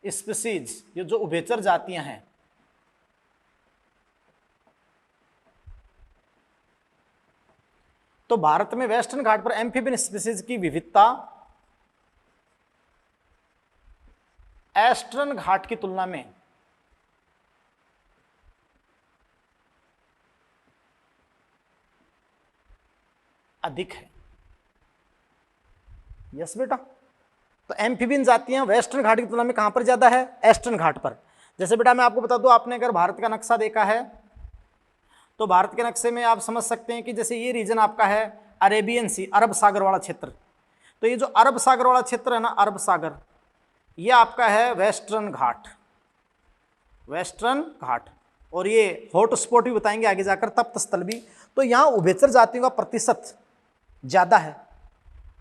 स्पीसीज, ये जो उभयचर जातियां हैं, तो भारत में वेस्टर्न घाट पर एम्फीबियन स्पीसीज की विविधता ईस्टर्न घाट की तुलना में अधिक है। यस बेटा। तो एम्फीबियन जातियां वेस्टर्न घाट की तुलना में कहां पर ज्यादा है, ईस्टर्न घाट पर। जैसे बेटा मैं आपको बता दूं, आपने अगर भारत का नक्शा देखा है तो भारत के नक्शे में आप समझ सकते हैं कि जैसे ये रीजन आपका है अरेबियन सी, अरब सागर वाला क्षेत्र। तो ये जो अरब सागर वाला क्षेत्र है ना, अरब सागर, ये आपका है वेस्टर्न घाट, वेस्टर्न घाट। और ये हॉट स्पॉट भी बताएंगे आगे जाकर, तप्त स्थल भी। तो यहाँ उभयचर जातियों का प्रतिशत ज़्यादा है।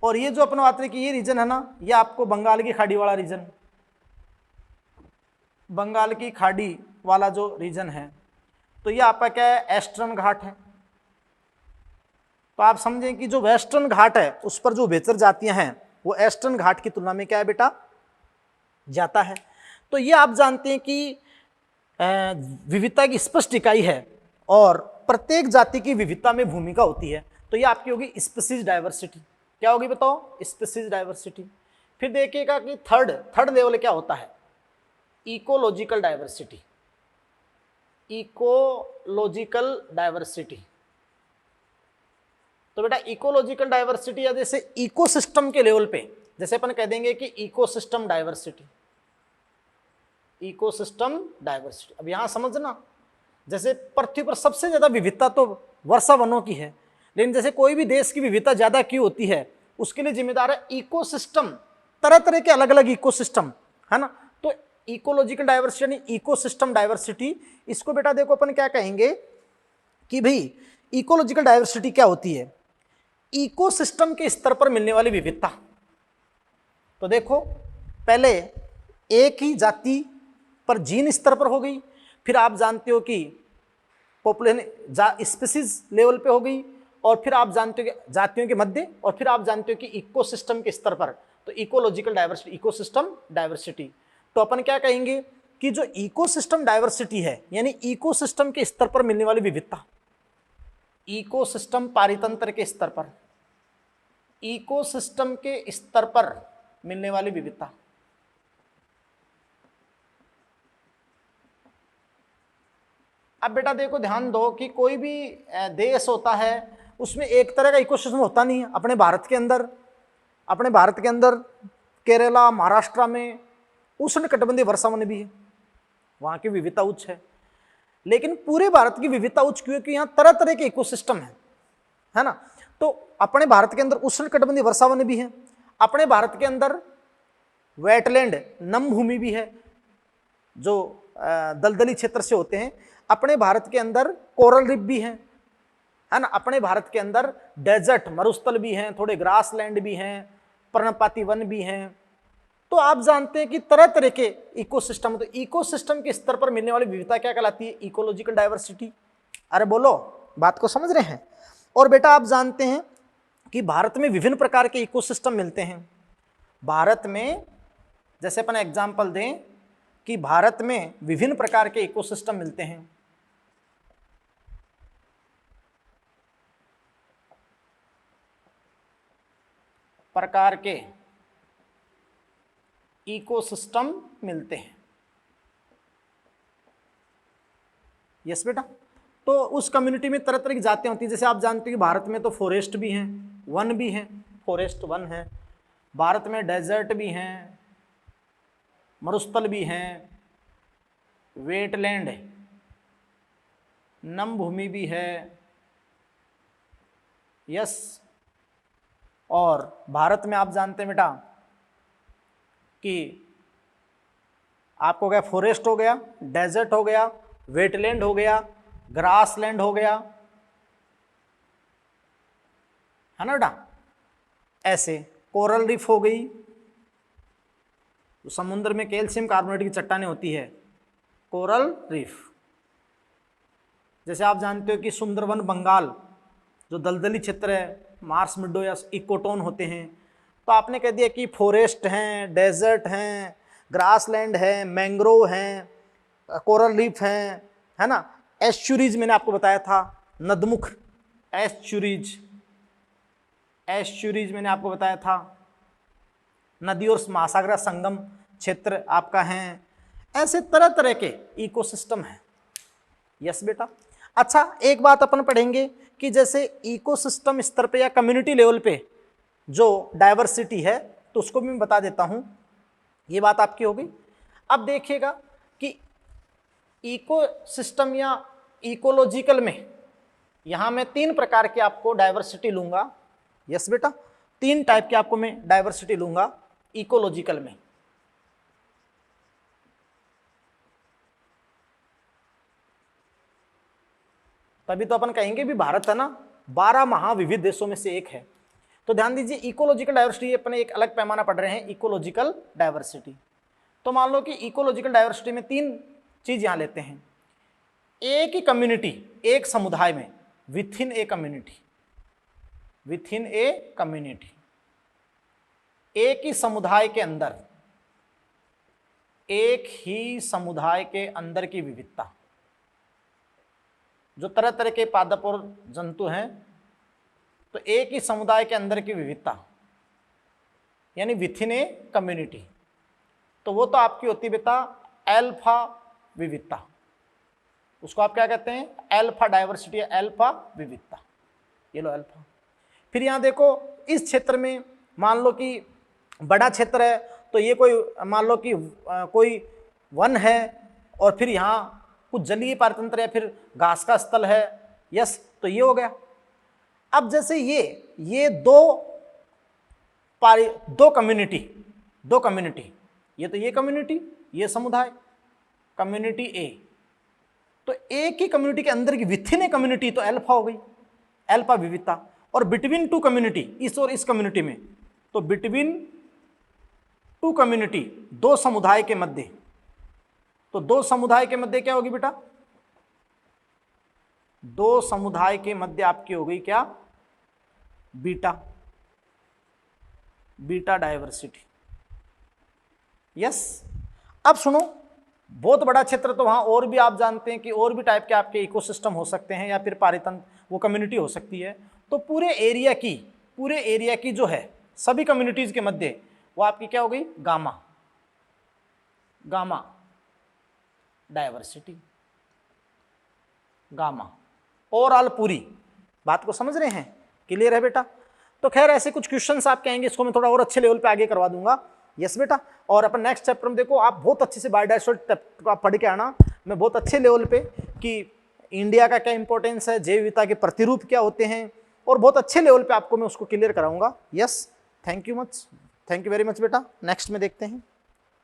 और ये जो अपन बात करें कि ये रीजन है ना, ये आपको बंगाल की खाड़ी वाला रीजन, बंगाल की खाड़ी वाला जो रीजन है, तो ये आपका क्या है, ईस्टर्न घाट है। तो आप समझें कि जो वेस्टर्न घाट है उस पर जो उभयचर जातियां हैं वो ईस्टर्न घाट की तुलना में क्या है बेटा, जाता है। तो ये आप जानते हैं कि विविधता की स्पष्ट इकाई है और प्रत्येक जाति की विविधता में भूमिका होती है। तो ये आपकी होगी स्पीसीज डाइवर्सिटी। क्या होगी बताओ, स्पीसीज डाइवर्सिटी। फिर देखिएगा कि थर्ड लेवल क्या होता है, इकोलॉजिकल डाइवर्सिटी। इकोलॉजिकल डाइवर्सिटी, तो बेटा इकोलॉजिकल डाइवर्सिटी या जैसे इकोसिस्टम के लेवल पे, जैसे अपन कह देंगे कि इकोसिस्टम डाइवर्सिटी, इकोसिस्टम डाइवर्सिटी। अब यहां समझना, जैसे पृथ्वी पर सबसे ज्यादा विविधता तो वर्षा वनों की है, लेकिन जैसे कोई भी देश की विविधता ज्यादा क्यों होती है, उसके लिए जिम्मेदार है इकोसिस्टम, तरह तरह के अलग अलग इकोसिस्टम, है ना। तो इकोलॉजिकल डाइवर्सिटी यानी इकोसिस्टम डाइवर्सिटी, इसको बेटा देखो अपन क्या कहेंगे कि भाई इकोलॉजिकल डाइवर्सिटी क्या होती है, इकोसिस्टम के स्तर पर मिलने वाली विविधता। तो देखो पहले एक ही जाति पर जीन स्तर पर हो गई, फिर आप जानते हो कि पॉपुलेशन स्पीसीज लेवल पे हो गई, और फिर आप जानते हो कि जातियों के मध्य, और फिर आप जानते हो कि इकोसिस्टम के स्तर पर। तो इकोलॉजिकल डाइवर्सिटी, इकोसिस्टम डाइवर्सिटी। तो अपन क्या कहेंगे कि जो इकोसिस्टम डाइवर्सिटी है यानी इकोसिस्टम के स्तर पर मिलने वाली विविधता, इकोसिस्टम पारितंत्र के स्तर पर, इकोसिस्टम के स्तर पर मिलने वाली विविधता। अब बेटा देखो ध्यान दो कि कोई भी देश होता है उसमें एक तरह का इकोसिस्टम होता नहीं है। अपने भारत के अंदर केरला, महाराष्ट्र में उष्णकटिबंधीय वर्षावन भी है, वहां की विविधता उच्च है। लेकिन पूरे भारत की विविधता उच्च क्योंकि यहाँ तरह तरह के इकोसिस्टम है ना। तो अपने भारत के अंदर उष्णकटिबंधीय वर्षावन भी है, अपने भारत के अंदर वेटलैंड, नम भूमि भी है जो दलदली क्षेत्र से होते हैं, अपने भारत के अंदर कोरल रिफ भी है ना, अपने भारत के अंदर डेजर्ट, मरुस्थल भी हैं, थोड़े ग्रासलैंड भी हैं, पर्णपाती वन भी हैं। तो आप जानते हैं कि तरह तरह के इकोसिस्टम, तो इकोसिस्टम के स्तर पर मिलने वाली विविधता क्या कहलाती है? Ecological diversity. अरे बोलो, बात को समझ रहे हैं? और बेटा आप जानते हैं कि भारत में विभिन्न प्रकार के इकोसिस्टम मिलते हैं। भारत में, जैसे अपन एग्जांपल दें कि भारत में विभिन्न प्रकार के इकोसिस्टम मिलते हैं। प्रकार के इकोसिस्टम मिलते हैं। यस बेटा, तो उस कम्युनिटी में तरह तरह की जातियां होती हैं। जैसे आप जानते हैं कि भारत में तो फॉरेस्ट भी हैं, वन भी हैं, फॉरेस्ट वन है। भारत में डेजर्ट भी हैं, मरुस्थल भी हैं, वेटलैंड है, नम भूमि भी है। यस, और भारत में आप जानते हैं बेटा कि आपको क्या, फॉरेस्ट हो गया, डेजर्ट हो गया, वेटलैंड हो गया, ग्रासलैंड हो गया, है ना बेटा। ऐसे कोरल रीफ हो गई, तो समुद्र में कैल्शियम कार्बोनेट की चट्टानें होती है, कोरल रीफ। जैसे आप जानते हो कि सुंदरवन बंगाल जो दलदली क्षेत्र है, मार्स मिडो या इकोटोन होते हैं। तो आपने कह दिया कि फॉरेस्ट हैं, डेजर्ट हैं, ग्रासलैंड है, मैंग्रोव हैं, कोरल रीफ हैं, है ना। एस्चुरीज मैंने आपको बताया था, नदमुख एस्चुरीज, एस्चुरीज मैंने आपको बताया था, नदी और महासागर संगम क्षेत्र आपका है। ऐसे तरह तरह के इकोसिस्टम हैं। यस बेटा। अच्छा, एक बात अपन पढ़ेंगे कि जैसे इकोसिस्टम स्तर पे या कम्युनिटी लेवल पे जो डाइवर्सिटी है, तो उसको भी मैं बता देता हूं। ये बात आपकी होगी। अब देखिएगा कि इकोसिस्टम या इकोलॉजिकल में यहां मैं 3 प्रकार के आपको डाइवर्सिटी लूंगा। यस बेटा, 3 टाइप के आपको मैं डाइवर्सिटी लूंगा इकोलॉजिकल में। तभी तो अपन कहेंगे भी भारत है ना 12 महाविविध देशों में से एक है। तो ध्यान दीजिए, इकोलॉजिकल डाइवर्सिटी अपने एक अलग पैमाना पढ़ रहे हैं, इकोलॉजिकल डाइवर्सिटी। तो मान लो कि इकोलॉजिकल डाइवर्सिटी में 3 चीज यहां लेते हैं। एक ही कम्युनिटी, एक समुदाय में, with in a community, with in a community, एक ही समुदाय के अंदर, एक ही समुदाय के अंदर की विविधता, जो तरह तरह के पादप और जंतु हैं, तो एक ही समुदाय के अंदर की विविधता यानी विथ इन ए कम्युनिटी, तो वो तो आपकी होती बेटा एल्फा विविधता। उसको आप क्या कहते हैं? एल्फा डाइवर्सिटी, एल्फा विविधता। ये लो एल्फा। फिर यहाँ देखो, इस क्षेत्र में मान लो कि बड़ा क्षेत्र है, तो ये कोई मान लो कि कोई वन है, और फिर यहाँ कुछ जलीय पारतंत्र या फिर घास का स्थल है। यस, तो ये हो गया। अब जैसे ये दो कम्युनिटी, ये तो ये कम्युनिटी, ये समुदाय, कम्युनिटी ए, तो एक ही कम्युनिटी के अंदर की विथ इन ए कम्युनिटी तो एल्फा हो गई, एल्फा विविधता। और बिटवीन 2 कम्युनिटी, इस और इस कम्युनिटी में, तो बिटवीन 2 कम्युनिटी, 2 समुदाय के मध्य, तो 2 समुदाय के मध्य क्या होगी बेटा? 2 समुदाय के मध्य आपकी हो गई क्या? Beta, beta diversity. यस। अब सुनो, बहुत बड़ा क्षेत्र, तो वहां और भी आप जानते हैं कि और भी टाइप के आपके इकोसिस्टम हो सकते हैं, या फिर पारितंत्र, वो कम्युनिटी हो सकती है। तो पूरे एरिया की जो है सभी कम्युनिटीज के मध्य, वो आपकी क्या हो गई? Gamma, gamma diversity, gamma. Overall पूरी बात को समझ रहे हैं? क्लियर है बेटा? तो खैर ऐसे कुछ क्वेश्चंस आपके आएंगे, इसको मैं थोड़ा और अच्छे लेवल पे आगे करवा दूंगा। यस बेटा। और अपन नेक्स्ट चैप्टर में देखो, आप बहुत अच्छे से बायोडाइवर्सिटी आप पढ़ के आना, मैं बहुत अच्छे लेवल पे कि इंडिया का क्या इंपॉर्टेंस है, जैव विविधता के प्रतिरूप क्या होते हैं, और बहुत अच्छे लेवल पे आपको मैं उसको क्लियर कराऊंगा। Yes, thank you very much बेटा। नेक्स्ट में देखते हैं।